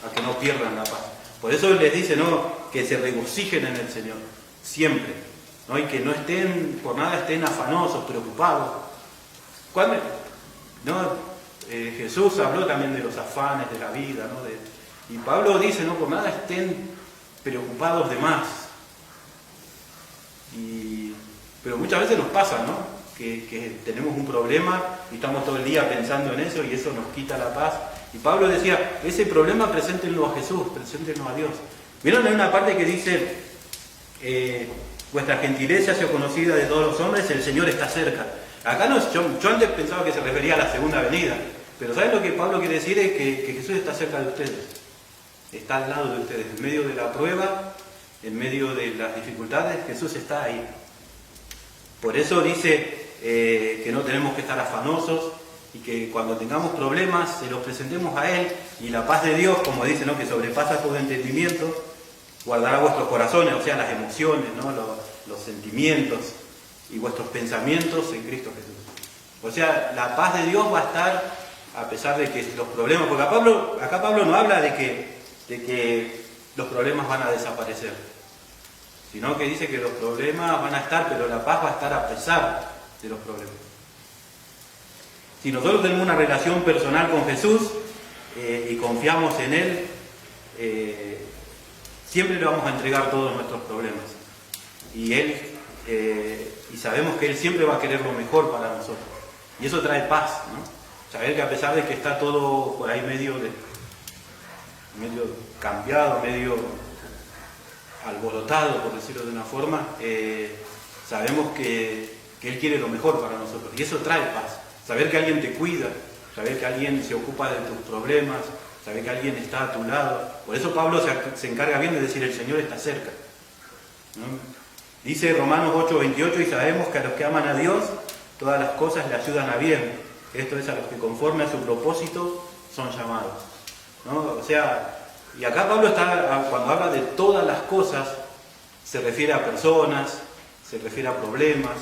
a que no pierdan la paz. Por eso les dice, ¿no?, que se regocijen en el Señor, siempre, ¿no? Y que no estén, por nada estén afanosos, preocupados. Jesús habló también de los afanes de la vida, ¿no? Y Pablo dice, no, por nada estén preocupados de más. Pero muchas veces nos pasa, ¿no?, que tenemos un problema y estamos todo el día pensando en eso y eso nos quita la paz. Y Pablo decía, ese problema preséntenlo a Jesús, preséntenlo a Dios. ¿Vieron? Hay una parte que dice, vuestra gentileza sea conocida de todos los hombres, el Señor está cerca. Acá yo antes pensaba que se refería a la segunda venida, pero ¿saben lo que Pablo quiere decir? Es que Jesús está cerca de ustedes, está al lado de ustedes, en medio de la prueba, en medio de las dificultades, Jesús está ahí. Por eso dice que no tenemos que estar afanosos y que cuando tengamos problemas se los presentemos a Él, y la paz de Dios, como dice, ¿no?, que sobrepasa todo entendimiento, guardará vuestros corazones, o sea, las emociones, ¿no?, los sentimientos y vuestros pensamientos en Cristo Jesús. O sea, la paz de Dios va a estar a pesar de que los problemas, porque acá Pablo no habla de que los problemas van a desaparecer, sino que dice que los problemas van a estar, pero la paz va a estar a pesar de los problemas. Si nosotros tenemos una relación personal con Jesús y confiamos en Él, siempre le vamos a entregar todos nuestros problemas. Y sabemos que Él siempre va a querer lo mejor para nosotros. Y eso trae paz, ¿no? Saber que a pesar de que está todo por ahí medio cambiado, medio alborotado, por decirlo de una forma, sabemos que Él quiere lo mejor para nosotros. Y eso trae paz. Saber que alguien te cuida, saber que alguien se ocupa de tus problemas, saber que alguien está a tu lado. Por eso Pablo se encarga bien de decir, el Señor está cerca, ¿no? Dice Romanos 8:28, y sabemos que a los que aman a Dios, todas las cosas le ayudan a bien. Esto es, a los que conforme a su propósito son llamados. ¿no? O sea, y acá Pablo está, cuando habla de todas las cosas, se refiere a personas, se refiere a problemas,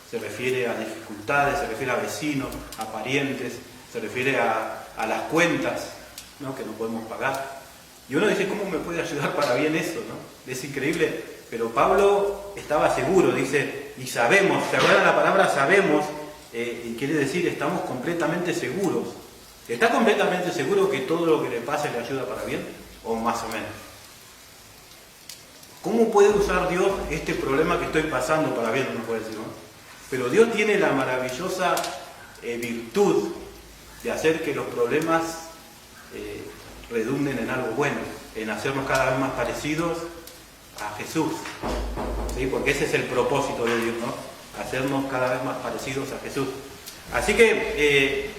se refiere a dificultades, se refiere a vecinos, a parientes, se refiere a las cuentas, ¿no? Que no podemos pagar. Y uno dice, ¿cómo me puede ayudar para bien eso, ¿no? Es increíble, pero Pablo estaba seguro, dice, y sabemos, ¿se acuerdan la palabra sabemos? Y quiere decir, estamos completamente seguros. ¿Está completamente seguro que todo lo que le pase le ayuda para bien? ¿O más o menos? ¿Cómo puede usar Dios este problema que estoy pasando para bien? Uno puede decir, ¿no? Pero Dios tiene la maravillosa virtud de hacer que los problemas redunden en algo bueno, en hacernos cada vez más parecidos a Jesús, ¿sí? Porque ese es el propósito de Dios, ¿no? Hacernos cada vez más parecidos a Jesús. Así que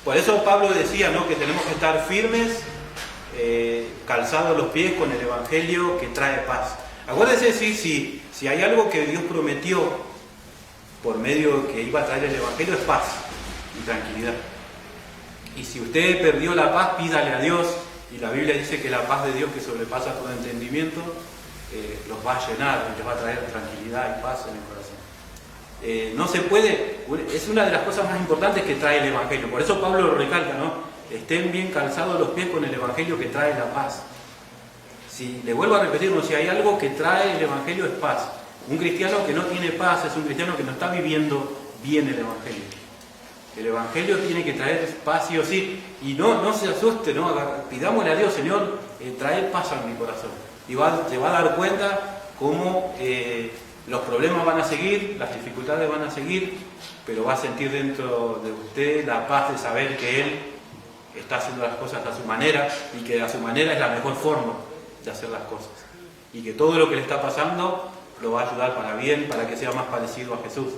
por eso Pablo decía, ¿no? Que tenemos que estar firmes, calzados los pies con el Evangelio que trae paz. Acuérdense, si hay algo que Dios prometió por medio que iba a traer el Evangelio, es paz y tranquilidad. Y si usted perdió la paz, pídale a Dios, y la Biblia dice que la paz de Dios que sobrepasa todo entendimiento los va a llenar y les va a traer tranquilidad y paz en el corazón. No se puede, es una de las cosas más importantes que trae el Evangelio, por eso Pablo lo recalca, ¿no? Estén bien calzados los pies con el Evangelio que trae la paz. Si le vuelvo a repetir, ¿no? Si hay algo que trae el Evangelio es paz. Un cristiano que no tiene paz es un cristiano que no está viviendo bien el Evangelio. El Evangelio tiene que traer paz sí o sí, y no se asuste, ¿no? Pidámosle a Dios, Señor, trae paz a mi corazón. Y se va a dar cuenta cómo los problemas van a seguir, las dificultades van a seguir, pero va a sentir dentro de usted la paz de saber que Él está haciendo las cosas a su manera, y que a su manera es la mejor forma de hacer las cosas. Y que todo lo que le está pasando lo va a ayudar para bien, para que sea más parecido a Jesús.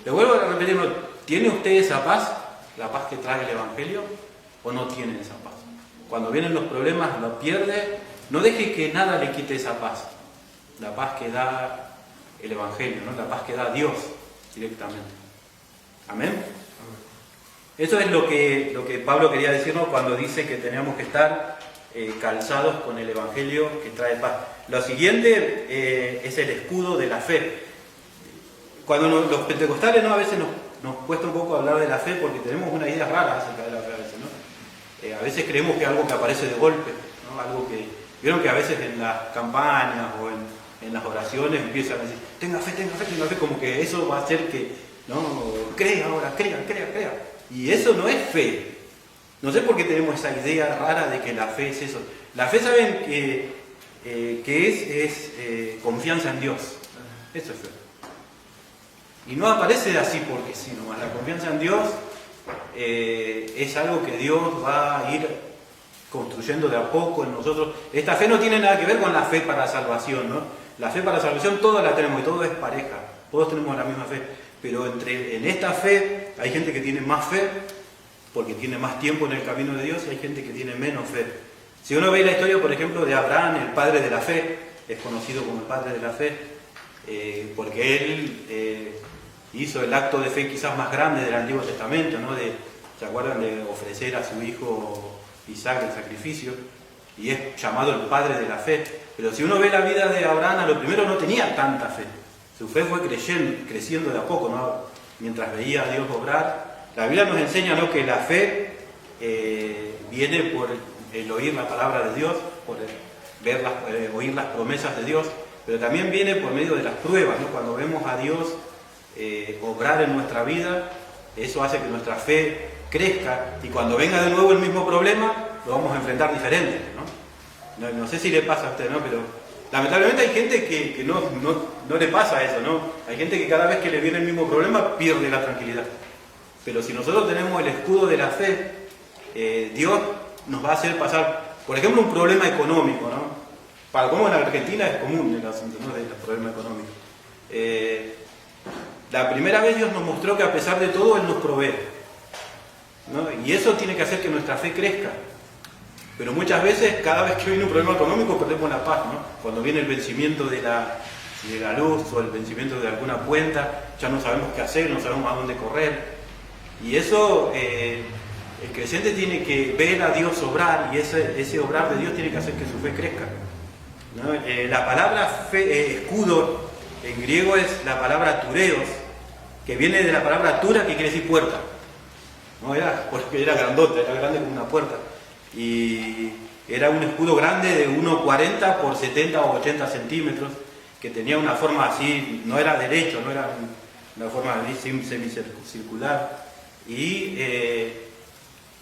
Le vuelvo a repetir, ¿tiene usted esa paz? ¿La paz que trae el Evangelio? ¿O no tiene esa paz? Cuando vienen los problemas, lo pierde. No deje que nada le quite esa paz. La paz que da el Evangelio, ¿no? La paz que da Dios directamente. ¿Amén? Eso es lo que Pablo quería decirnos cuando dice que teníamos que estar calzados con el Evangelio que trae paz. Lo siguiente es el escudo de la fe. Cuando los pentecostales, ¿no? A veces nos cuesta un poco hablar de la fe porque tenemos una idea rara acerca de la fe a veces, ¿no? A veces creemos que algo que aparece de golpe, ¿no? Algo que... Vieron que a veces en las campañas o en las oraciones empiezan a decir, tenga fe, como que eso va a hacer que, no, crea ahora, crea. Y eso no es fe. No sé por qué tenemos esa idea rara de que la fe es eso. La fe, ¿saben que es confianza en Dios? Eso es fe. Y no aparece así porque sí, nomás. La confianza en Dios es algo que Dios va a ir construyendo de a poco en nosotros. Esta fe no tiene nada que ver con la fe para salvación, ¿no? La fe para salvación todos la tenemos y todo es pareja. Todos tenemos la misma fe. Pero en esta fe hay gente que tiene más fe porque tiene más tiempo en el camino de Dios, y hay gente que tiene menos fe. Si uno ve la historia, por ejemplo, de Abraham, el padre de la fe, es conocido como el padre de la fe, porque él hizo el acto de fe quizás más grande del Antiguo Testamento, ¿no? ¿Se acuerdan de ofrecer a su hijo Isaac el sacrificio? Y es llamado el padre de la fe. Pero si uno ve la vida de Abraham, a lo primero no tenía tanta fe. Su fe fue creciendo de a poco, ¿no? Mientras veía a Dios obrar. La Biblia nos enseña, ¿no? Que la fe viene por el oír la palabra de Dios, por oír las promesas de Dios, pero también viene por medio de las pruebas, ¿no? Cuando vemos a Dios obrar en nuestra vida, eso hace que nuestra fe crezca, y cuando venga de nuevo el mismo problema, lo vamos a enfrentar diferente, ¿no? No sé si le pasa a usted, ¿no? Pero lamentablemente hay gente que no le pasa eso, ¿no? Hay gente que cada vez que le viene el mismo problema pierde la tranquilidad. Pero si nosotros tenemos el escudo de la fe, Dios nos va a hacer pasar, por ejemplo, un problema económico, ¿no? Como en Argentina es común el asunto, ¿no? Del problema económico. La primera vez Dios nos mostró que a pesar de todo Él nos provee, ¿no? Y eso tiene que hacer que nuestra fe crezca. Pero muchas veces, cada vez que viene un problema económico, perdemos la paz, ¿no? Cuando viene el vencimiento de la luz o el vencimiento de alguna cuenta, ya no sabemos qué hacer, no sabemos a dónde correr. Y eso El creyente tiene que ver a Dios obrar y ese obrar de Dios tiene que hacer que su fe crezca, ¿no? La palabra escudo en griego es la palabra tureos, que viene de la palabra tura, que quiere decir puerta. No era porque era grandota, era grande como una puerta. Y era un escudo grande de 1,40 por 70 o 80 centímetros, que tenía una forma así, no era derecho, no era una forma semicircular. Y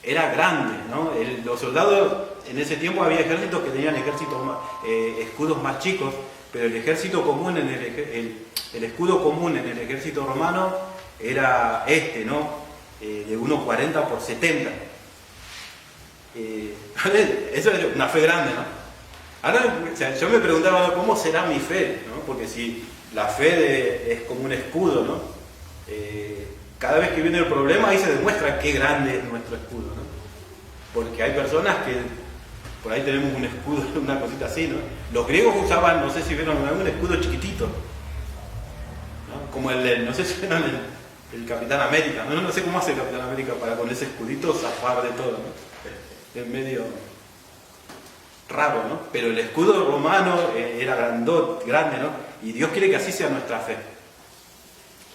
era grande, ¿no? Los soldados, en ese tiempo había ejércitos que tenían escudos más chicos, pero el ejército común, el escudo común en el ejército romano era ¿no? De 1,40 por 70. Eso es una fe grande, ¿no? Ahora, o sea, yo me preguntaba, ¿cómo será mi fe? ¿No? Porque si la fe es como un escudo, ¿no? Cada vez que viene el problema, ahí se demuestra qué grande es nuestro escudo, ¿no? Porque hay personas que, por ahí tenemos un escudo, una cosita así, ¿no? Los griegos usaban, no sé si vieron, un escudo chiquitito, ¿no? Como no sé si vieron el Capitán América, ¿no? No sé cómo hace el Capitán América para con ese escudito zafar de todo, ¿no? Es medio raro, ¿no? Pero el escudo romano era grande, ¿no? Y Dios quiere que así sea nuestra fe.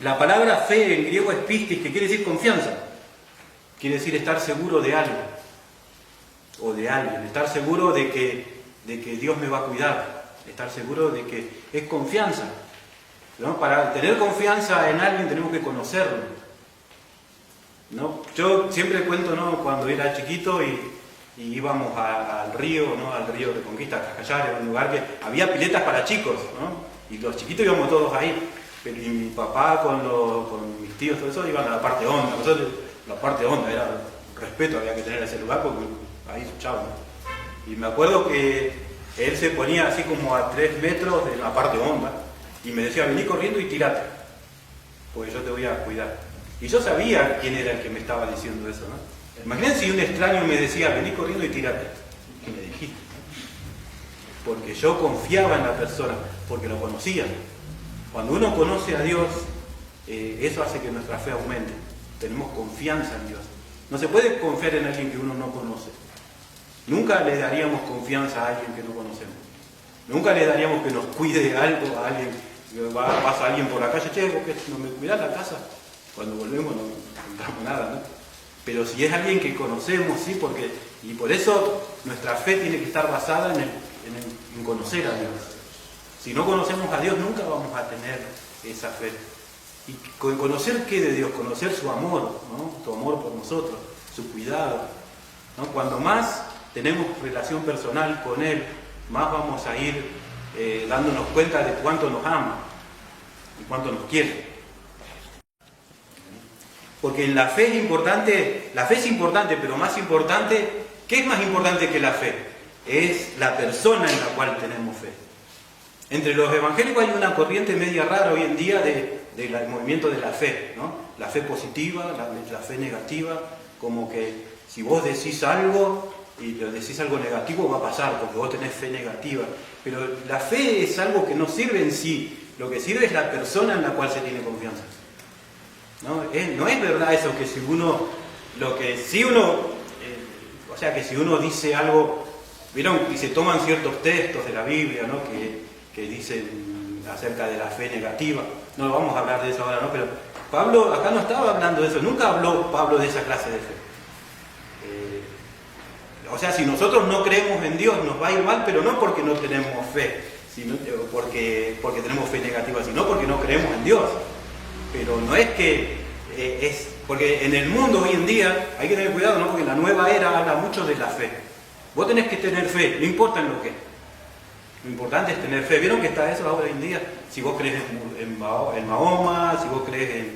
La palabra fe en griego es pistis, que quiere decir confianza. Quiere decir estar seguro de algo o de alguien, estar seguro de que Dios me va a cuidar, estar seguro de que es confianza, ¿no? Para tener confianza en alguien tenemos que conocerlo, ¿no? Yo siempre cuento, ¿no? Cuando era chiquito y íbamos al río, ¿no? Al río de Conquista, a Cascayar, era un lugar que había piletas para chicos, ¿no? Y los chiquitos íbamos todos ahí. Y mi papá con mis tíos, todo eso, iban a la parte honda. Nosotros, la parte honda era respeto, había que tener ese lugar porque ahí, chao, ¿no? Y me acuerdo que él se ponía así como a 3 metros de la parte honda y me decía, vení corriendo y tirate, porque yo te voy a cuidar. Y yo sabía quién era el que me estaba diciendo eso, ¿no? Imagínense si un extraño me decía, vení corriendo y tirate. ¿Qué me dijiste? Porque yo confiaba en la persona, porque lo conocía. Cuando uno conoce a Dios, eso hace que nuestra fe aumente. Tenemos confianza en Dios. No se puede confiar en alguien que uno no conoce. Nunca le daríamos confianza a alguien que no conocemos. Nunca le daríamos que nos cuide de algo a alguien. Pasa alguien por la calle, che, ¿vos qué, no me cuidás la casa? Cuando volvemos no encontramos nada, ¿no? Pero si es alguien que conocemos, sí, y por eso nuestra fe tiene que estar basada en conocer a Dios. Si no conocemos a Dios, nunca vamos a tener esa fe. ¿Y conocer qué de Dios? Conocer su amor, ¿no? Su amor por nosotros, su cuidado, ¿no? Cuando más tenemos relación personal con Él, más vamos a ir dándonos cuenta de cuánto nos ama y cuánto nos quiere. Porque en la fe es importante, pero más importante, ¿qué es más importante que la fe? Es la persona en la cual tenemos fe. Entre los evangélicos hay una corriente media rara hoy en día del movimiento de la fe, ¿no? La fe positiva, la fe negativa, como que si vos decís algo y decís algo negativo va a pasar porque vos tenés fe negativa. Pero la fe es algo que no sirve en sí, lo que sirve es la persona en la cual se tiene confianza. No es verdad eso que si uno, que si uno dice algo, vieron, y se toman ciertos textos de la Biblia, ¿no? que dicen acerca de la fe negativa. No vamos a hablar de eso ahora, ¿no? Pero Pablo acá no estaba hablando de eso, nunca habló Pablo de esa clase de fe. Si nosotros no creemos en Dios nos va a ir mal, pero no porque no tenemos fe, sino porque tenemos fe negativa, sino porque no creemos en Dios. Pero no es que porque en el mundo hoy en día hay que tener cuidado, ¿no? Porque la nueva era habla mucho de la fe. Vos tenés que tener fe, no importa en lo que. Lo importante es tener fe. ¿Vieron que está eso ahora hoy en día? Si vos crees en Mahoma, si vos crees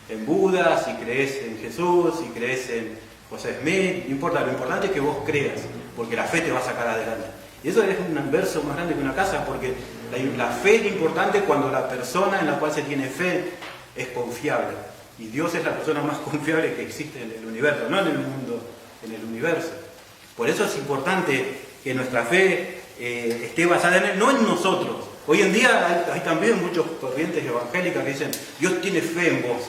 en Buda, si crees en Jesús, si crees en José Smith, no importa, lo importante es que vos creas, porque la fe te va a sacar adelante. Y eso es un verso más grande que una casa, porque la fe es importante cuando la persona en la cual se tiene fe es confiable. Y Dios es la persona más confiable que existe en el universo, no en el mundo, en el universo. Por eso es importante que nuestra fe esté basada en Él, no en nosotros. Hoy en día hay también muchas corrientes evangélicas que dicen, Dios tiene fe en vos.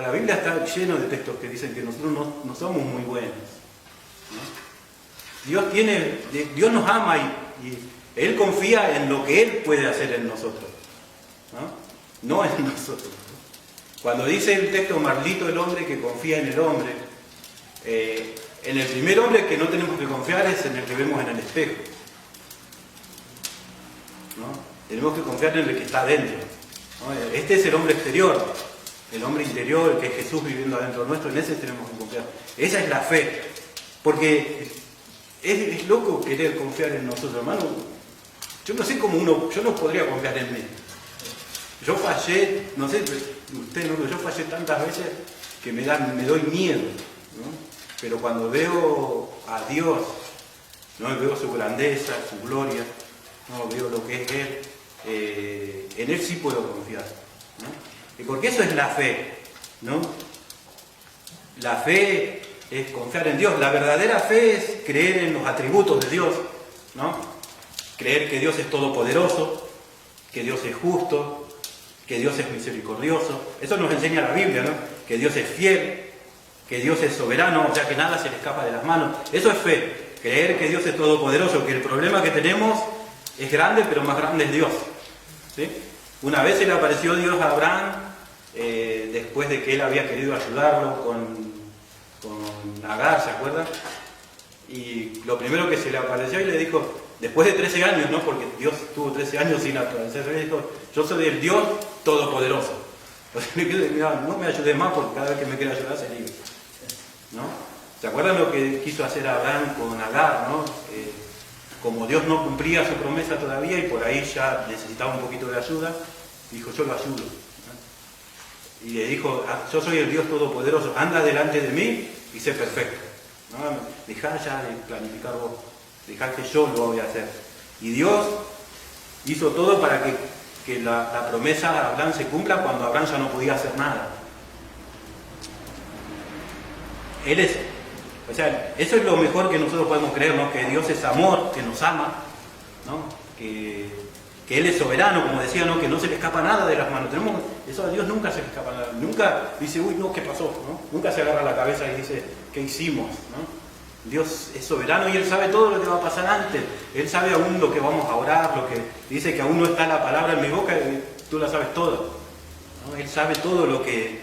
La Biblia está lleno de textos que dicen que nosotros no somos muy buenos, ¿no? Dios nos ama y Él confía en lo que Él puede hacer en nosotros, no en nosotros. Cuando dice el texto, maldito el hombre que confía en el hombre, en el primer hombre que no tenemos que confiar es en el que vemos en el espejo, ¿no? Tenemos que confiar en el que está dentro, ¿no? Este es el hombre exterior, el hombre interior, el que es Jesús viviendo adentro nuestro, en ese tenemos que confiar. Esa es la fe, porque es loco querer confiar en nosotros, hermano. Yo no sé cómo yo no podría confiar en mí. Yo fallé, no sé, ustedes no, pero yo fallé tantas veces que me doy miedo, ¿no? Pero cuando veo a Dios, ¿no? Veo su grandeza, su gloria, ¿no? Veo lo que es Él, en Él sí puedo confiar, ¿no? Y porque eso es la fe, ¿no? La fe es confiar en Dios. La verdadera fe es creer en los atributos de Dios, ¿no? Creer que Dios es todopoderoso, que Dios es justo, que Dios es misericordioso. Eso nos enseña la Biblia, ¿no? Que Dios es fiel, que Dios es soberano, o sea que nada se le escapa de las manos. Eso es fe, creer que Dios es todopoderoso, que el problema que tenemos es grande, pero más grande es Dios, ¿sí? Una vez se le apareció Dios a Abraham, después de que él había querido ayudarlo con Agar, ¿se acuerdan? Y lo primero que se le apareció y le dijo, después de 13 años, ¿no? Porque Dios tuvo 13 años sin aparecerse, le dijo, yo soy el Dios todopoderoso. Entonces, no me ayudes más porque cada vez que me quiera ayudar se libre, ¿no? ¿Se acuerdan lo que quiso hacer Abraham con Agar, ¿no? Como Dios no cumplía su promesa todavía y por ahí ya necesitaba un poquito de ayuda, dijo, yo lo ayudo, ¿no? Y le dijo, yo soy el Dios todopoderoso, anda delante de mí y sé perfecto, ¿no? Dejá ya de planificar vos, dejá que yo lo voy a hacer. Y Dios hizo todo para que la promesa de Abraham se cumpla cuando Abraham ya no podía hacer nada. O sea, eso es lo mejor que nosotros podemos creer, ¿no? Que Dios es amor, que nos ama, ¿no? Que Él es soberano, como decía, ¿no? Que no se le escapa nada de las manos. Eso a Dios nunca se le escapa nada. Nunca dice, uy, no, ¿qué pasó? ¿No? Nunca se agarra la cabeza y dice, ¿qué hicimos? ¿No? Dios es soberano y Él sabe todo lo que va a pasar antes. Él sabe aún lo que vamos a orar, lo que dice que aún no está la palabra en mi boca y tú la sabes todo, ¿no? Él sabe todo lo que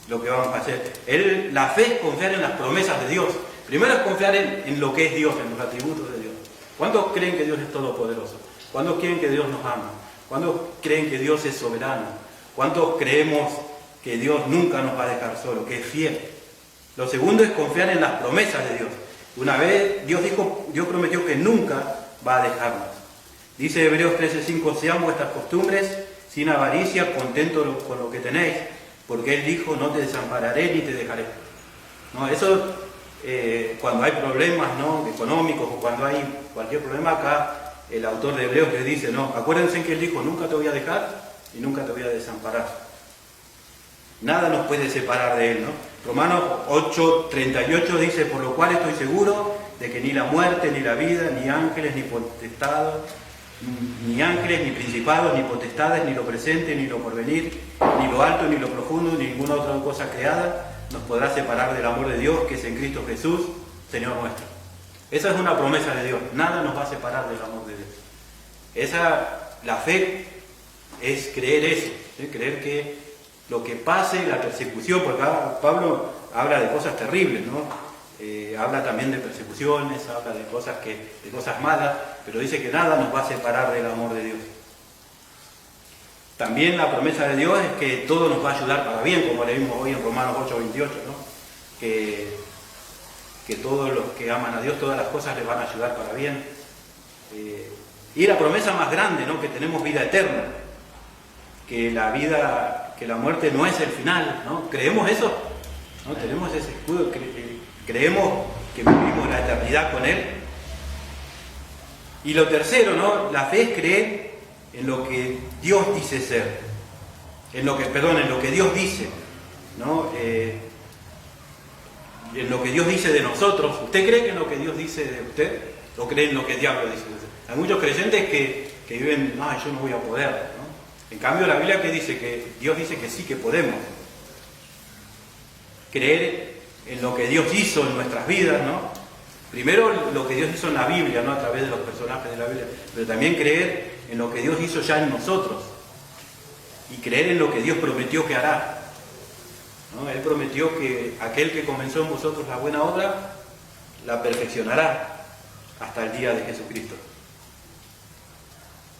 vamos a hacer. La fe es confiar en las promesas de Dios. Primero es confiar en lo que es Dios, en los atributos de Dios. ¿Cuántos creen que Dios es todopoderoso? ¿Cuántos creen que Dios nos ama? ¿Cuántos creen que Dios es soberano? ¿Cuántos creemos que Dios nunca nos va a dejar solo, que es fiel? Lo segundo es confiar en las promesas de Dios. Una vez Dios prometió que nunca va a dejarnos. Dice Hebreos 13:5, sean vuestras costumbres sin avaricia, contentos con lo que tenéis, porque Él dijo, no te desampararé ni te dejaré. ¿No? Eso, cuando hay problemas, ¿no? Económicos o cuando hay cualquier problema, acá el autor de Hebreos les dice, no, acuérdense que Él dijo, nunca te voy a dejar y nunca te voy a desamparar. Nada nos puede separar de Él, ¿no? Romanos 8:38 dice, por lo cual estoy seguro de que ni la muerte, ni la vida, ni ángeles, ni potestados, ni ángeles, ni principados, ni potestades, ni lo presente, ni lo porvenir, ni lo alto, ni lo profundo, ni ninguna otra cosa creada nos podrá separar del amor de Dios que es en Cristo Jesús, Señor nuestro. Esa es una promesa de Dios, nada nos va a separar del amor de Dios. La fe es creer eso, ¿sí? Creer que lo que pase, la persecución, porque Pablo habla de cosas terribles, ¿no? Habla también de persecuciones, habla de cosas malas, pero dice que nada nos va a separar del amor de Dios. También la promesa de Dios es que todo nos va a ayudar para bien, como leímos hoy en Romanos 8:28, ¿no? Que todos los que aman a Dios, todas las cosas les van a ayudar para bien. Y la promesa más grande, ¿no? Que tenemos vida eterna, que la muerte no es el final, ¿no? ¿Creemos eso? ¿No? Tenemos ese escudo, creemos que vivimos la eternidad con Él. Y lo tercero, ¿no? La fe es creer en lo que Dios dice ser, en lo que Dios dice, ¿no? En lo que Dios dice de nosotros. ¿Usted cree que en lo que Dios dice de usted? ¿O cree en lo que el diablo dice de usted? Hay muchos creyentes que viven, yo no voy a poder, ¿no? En cambio la Biblia que dice que Dios dice que sí que podemos. creer en lo que Dios hizo en nuestras vidas, ¿no? Primero lo que Dios hizo en la Biblia, ¿no? A través de los personajes de la Biblia, pero también creer en lo que Dios hizo ya en nosotros y creer en lo que Dios prometió que hará, ¿no? Él prometió que aquel que comenzó en vosotros la buena obra la perfeccionará hasta el día de Jesucristo.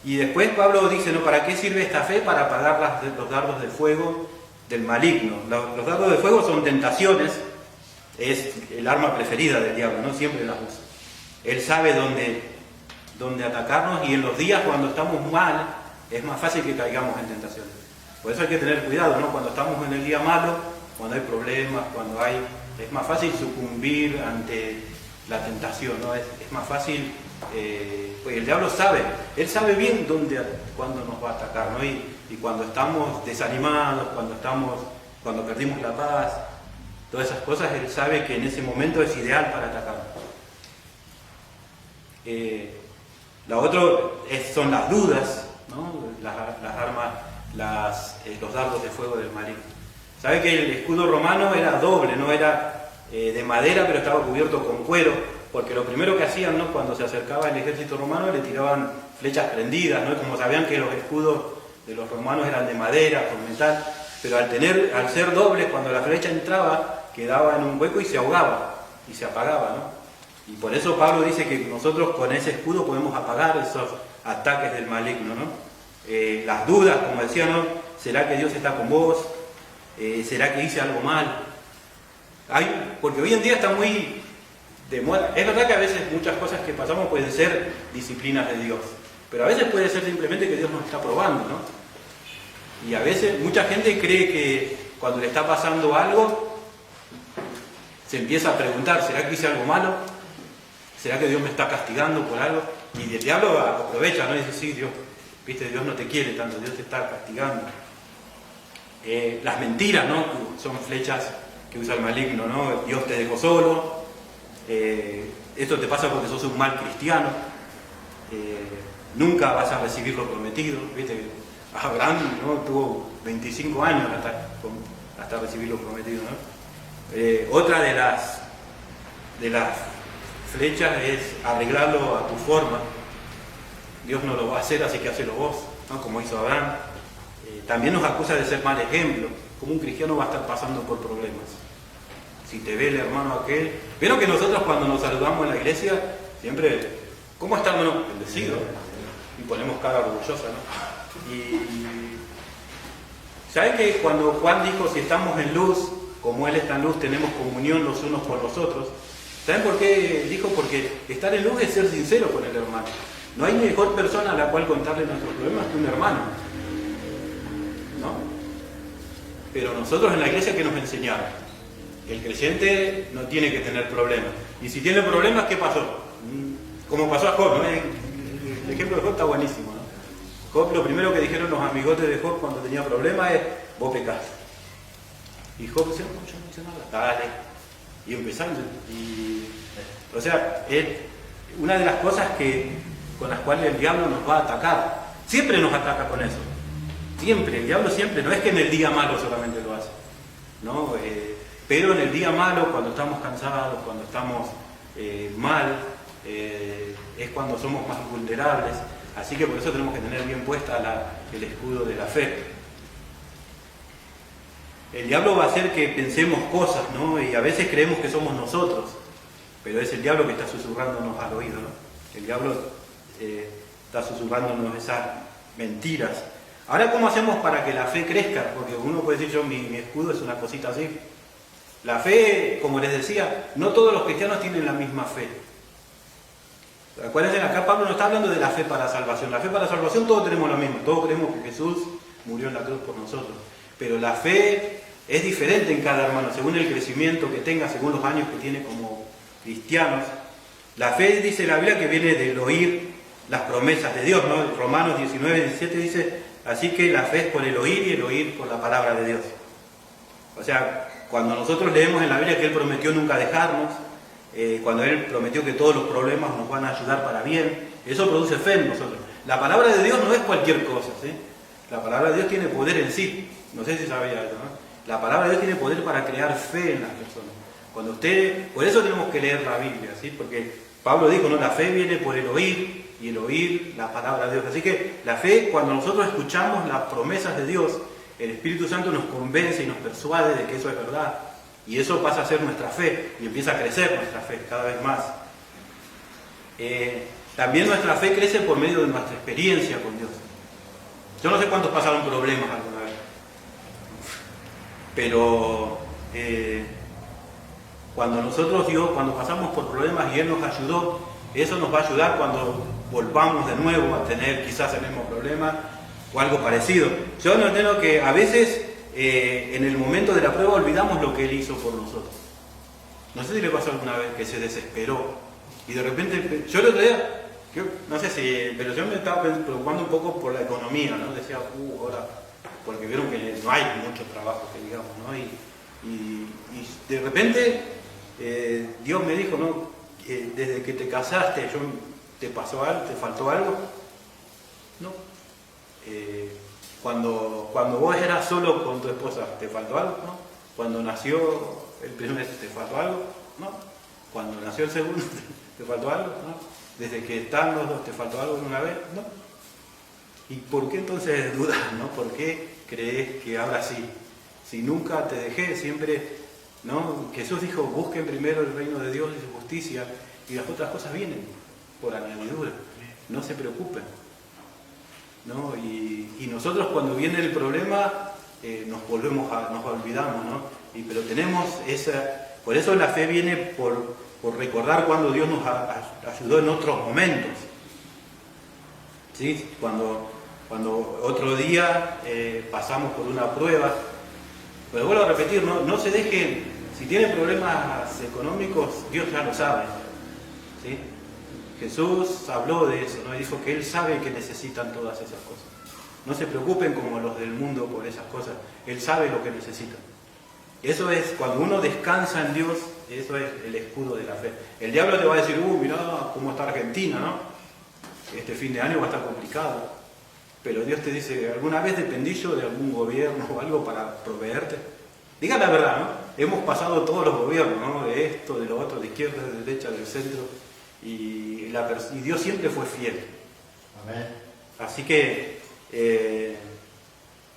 Y después Pablo dice, ¿no? ¿Para qué sirve esta fe? Para apagar los dardos de fuego del maligno. Los dardos de fuego son tentaciones, es el arma preferida del diablo, ¿no? Siempre las usa. Él sabe dónde atacarnos, y en los días cuando estamos mal es más fácil que caigamos en tentaciones. Por eso hay que tener cuidado, ¿no? Cuando estamos en el día malo, cuando hay problemas, es más fácil sucumbir ante la tentación, ¿no? Es más fácil, pues el diablo sabe, él sabe bien cuándo nos va a atacar, ¿no? Y cuando estamos desanimados, cuando perdimos la paz, todas esas cosas, él sabe que en ese momento es ideal para atacarnos. La otra son las dudas, ¿no? Las armas, los dardos de fuego del maligno. Sabe que el escudo romano era doble, no era de madera, pero estaba cubierto con cuero, porque lo primero que hacían, ¿no? Cuando se acercaba el ejército romano, le tiraban flechas prendidas, ¿no? Como sabían que los escudos de los romanos eran de madera, con metal, pero al ser dobles, cuando la flecha entraba, quedaba en un hueco y se ahogaba y se apagaba, ¿no? Y por eso Pablo dice que nosotros con ese escudo podemos apagar esos ataques del maligno, ¿no? Las dudas, como decía, ¿no? ¿Será que Dios está con vos? ¿Será que hice algo mal? Porque hoy en día está muy de moda. Es verdad que a veces muchas cosas que pasamos pueden ser disciplinas de Dios, pero a veces puede ser simplemente que Dios nos está probando, ¿no? Y a veces mucha gente cree que cuando le está pasando algo, se empieza a preguntar, ¿será que hice algo malo? ¿Será que Dios me está castigando por algo? Y el diablo aprovecha, ¿no? Y dice, sí, Dios no te quiere tanto, Dios te está castigando. Las mentiras, ¿no? Son flechas que usa el maligno, ¿no? Dios te dejó solo, esto te pasa porque sos un mal cristiano, nunca vas a recibir lo prometido, ¿viste? Abraham, ¿no? Tuvo 25 años hasta recibir lo prometido, ¿no? Otra de las flechas es arreglarlo a tu forma. Dios no lo va a hacer, así que hacelo vos, ¿no? Como hizo Abraham. También nos acusa de ser mal ejemplo. Como un cristiano va a estar pasando por problemas. Si te ve el hermano aquel... Vieron que nosotros cuando nos saludamos en la iglesia, siempre, ¿cómo está, hermano? Bendecido. Y ponemos cara orgullosa, ¿no? Y ¿saben que cuando Juan dijo, si estamos en luz, como Él está en luz, tenemos comunión los unos con los otros? ¿Saben por qué dijo? Porque estar en luz es ser sincero con el hermano. No hay mejor persona a la cual contarle nuestros problemas que un hermano, ¿no? Pero nosotros en la iglesia, ¿qué nos enseñaron? El creyente no tiene que tener problemas. Y si tiene problemas, ¿qué pasó? Como pasó a Job, ¿no? El ejemplo de Job está buenísimo, ¿no? Job, lo primero que dijeron los amigotes de Job cuando tenía problemas es, vos pecás. Y Job decía, no, yo no hice nada. Dale. Y empezando. O sea, una de las cosas con las cuales el diablo nos va a atacar, siempre nos ataca con eso. Siempre, el diablo siempre, no es que en el día malo solamente lo hace, ¿no? Pero en el día malo, cuando estamos cansados, cuando estamos mal, es cuando somos más vulnerables. Así que por eso tenemos que tener bien puesta el escudo de la fe. El diablo va a hacer que pensemos cosas, ¿no? Y a veces creemos que somos nosotros, pero es el diablo que está susurrándonos al oído, ¿no? El diablo está susurrándonos esas mentiras. Ahora, ¿cómo hacemos para que la fe crezca? Porque uno puede decir, mi escudo es una cosita así. La fe, como les decía, no todos los cristianos tienen la misma fe. Acuérdense, acá Pablo no está hablando de la fe para salvación. La fe para salvación todos tenemos lo mismo. Todos creemos que Jesús murió en la cruz por nosotros. Pero la fe es diferente en cada hermano, según el crecimiento que tenga, según los años que tiene como cristianos. La fe, dice la Biblia, que viene del oír las promesas de Dios, ¿no? Romanos 19, 17 dice, así que la fe es por el oír y el oír por la palabra de Dios. O sea, cuando nosotros leemos en la Biblia que Él prometió nunca dejarnos, cuando Él prometió que todos los problemas nos van a ayudar para bien, eso produce fe en nosotros. La palabra de Dios no es cualquier cosa, ¿sí? La palabra de Dios tiene poder en sí. No sé si sabía eso, ¿no? La palabra de Dios tiene poder para crear fe en las personas. Por eso tenemos que leer la Biblia, ¿sí? Porque Pablo dijo, ¿no? La fe viene por el oír, y el oír la palabra de Dios. Así que la fe, cuando nosotros escuchamos las promesas de Dios, el Espíritu Santo nos convence y nos persuade de que eso es verdad. Y eso pasa a ser nuestra fe, y empieza a crecer nuestra fe cada vez más. También nuestra fe crece por medio de nuestra experiencia con Dios. Yo no sé cuántos pasaron problemas alguna vez, pero cuando pasamos por problemas y Él nos ayudó, eso nos va a ayudar cuando volvamos de nuevo a tener quizás el mismo problema o algo parecido. Yo no entiendo que a veces en el momento de la prueba olvidamos lo que Él hizo por nosotros. No sé si le pasó alguna vez que se desesperó y de repente, yo el otro día, no sé si, pero yo me estaba preocupando un poco por la economía, ¿no? Decía, ahora, porque vieron que no hay mucho trabajo, que digamos, ¿no? Y de repente Dios me dijo, ¿no? Desde que te casaste, ¿te pasó algo? ¿Te faltó algo? No. Cuando vos eras solo con tu esposa, ¿te faltó algo? No. Cuando nació el primer, ¿te faltó algo? No. Cuando nació el segundo, ¿te faltó algo? No. Desde que están los dos, ¿te faltó algo una vez? No. ¿Y por qué entonces dudas, no? ¿Por qué crees que ahora sí? Si nunca te dejé, siempre, ¿no? Jesús dijo, busquen primero el reino de Dios y su justicia, y las otras cosas vienen por añadidura. No se preocupen, ¿no? Y nosotros cuando viene el problema nos olvidamos, ¿no? Pero tenemos por eso la fe viene por recordar cuando Dios nos ayudó en otros momentos, ¿sí? Cuando otro día pasamos por una prueba. Pero vuelvo a repetir, no se dejen, si tienen problemas económicos, Dios ya lo sabe, ¿sí? Jesús habló de eso, ¿no? Y dijo que Él sabe que necesitan todas esas cosas. No se preocupen como los del mundo por esas cosas, Él sabe lo que necesitan. Eso es, cuando uno descansa en Dios, eso es el escudo de la fe. El diablo te va a decir, mirá cómo está Argentina, ¿no? Este fin de año va a estar complicado. Pero Dios te dice, ¿alguna vez dependí yo de algún gobierno o algo para proveerte? Diga la verdad, ¿no? Hemos pasado todos los gobiernos, ¿no? De esto, de lo otro, de izquierda, de derecha, del centro, y Dios siempre fue fiel. Amén. Así que,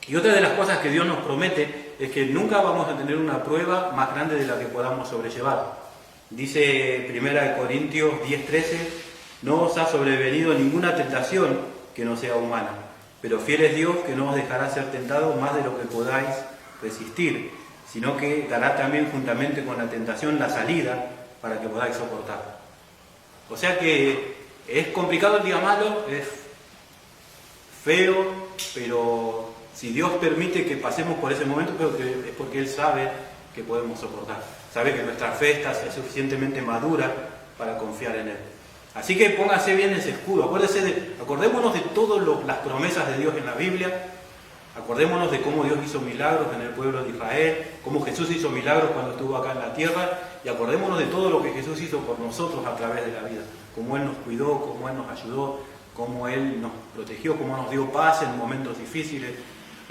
y otra de las cosas que Dios nos promete es que nunca vamos a tener una prueba más grande de la que podamos sobrellevar. Dice 1 Corintios 10:13, no os ha sobrevenido ninguna tentación que no sea humana, pero fiel es Dios que no os dejará ser tentados más de lo que podáis resistir, sino que dará también juntamente con la tentación la salida para que podáis soportar. O sea que es complicado el día malo, es feo, pero si Dios permite que pasemos por ese momento, creo que es porque Él sabe que podemos soportar. Sabe que nuestra fe está suficientemente madura para confiar en Él. Así que póngase bien ese escudo. Acordémonos de todas las promesas de Dios en la Biblia. Acordémonos de cómo Dios hizo milagros en el pueblo de Israel, cómo Jesús hizo milagros cuando estuvo acá en la tierra, y acordémonos de todo lo que Jesús hizo por nosotros a través de la vida. Cómo Él nos cuidó, cómo Él nos ayudó, cómo Él nos protegió, cómo nos dio paz en momentos difíciles.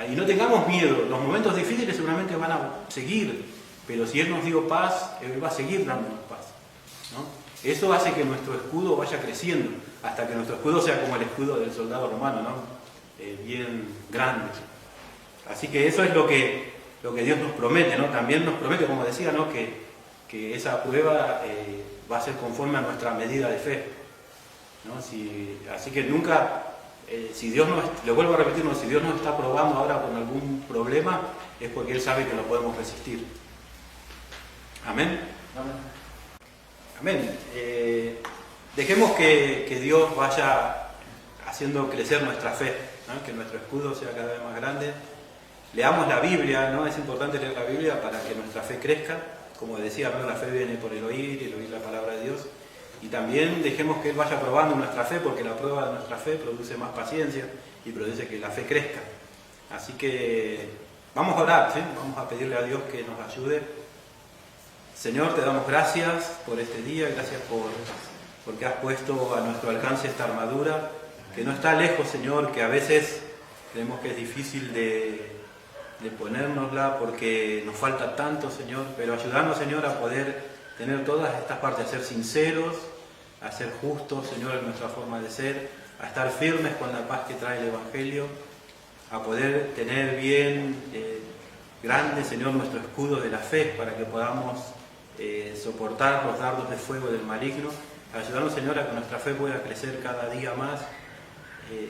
Y no tengamos miedo, los momentos difíciles seguramente van a seguir, pero si Él nos dio paz, Él va a seguir dándonos paz, ¿no? Eso hace que nuestro escudo vaya creciendo, hasta que nuestro escudo sea como el escudo del soldado romano, ¿no? Bien grande. Así que eso es lo que Dios nos promete, ¿no? También nos promete, como decía, ¿no? que esa prueba va a ser conforme a nuestra medida de fe, ¿no? Así que nunca, si Dios le vuelvo a repetir, ¿no? Si Dios nos está probando ahora con algún problema, es porque Él sabe que lo podemos resistir. Amén. Amén. Amén. Dejemos que Dios vaya haciendo crecer nuestra fe, ¿no? Que nuestro escudo sea cada vez más grande. Leamos la Biblia, ¿no? Es importante leer la Biblia para que nuestra fe crezca. Como decía, ¿no? La fe viene por el oír la palabra de Dios. Y también dejemos que Él vaya probando nuestra fe, porque la prueba de nuestra fe produce más paciencia y produce que la fe crezca. Así que vamos a orar, ¿sí? Vamos a pedirle a Dios que nos ayude. Señor, te damos gracias por este día, gracias porque has puesto a nuestro alcance esta armadura, que no está lejos, Señor, que a veces creemos que es difícil de de ponérnosla, porque nos falta tanto, Señor, pero ayudarnos, Señor, a poder tener todas estas partes, a ser sinceros, a ser justos, Señor, en nuestra forma de ser, a estar firmes con la paz que trae el Evangelio, a poder tener bien grande, Señor, nuestro escudo de la fe, para que podamos soportar los dardos de fuego del maligno. Ayudarnos, Señor, a que nuestra fe pueda crecer cada día más.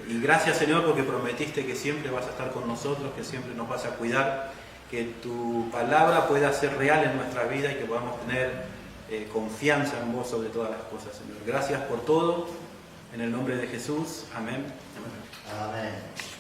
Y gracias, Señor, porque prometiste que siempre vas a estar con nosotros, que siempre nos vas a cuidar, que tu palabra pueda ser real en nuestra vida y que podamos tener confianza en vos sobre todas las cosas, Señor. Gracias por todo. En el nombre de Jesús. Amén. Amén.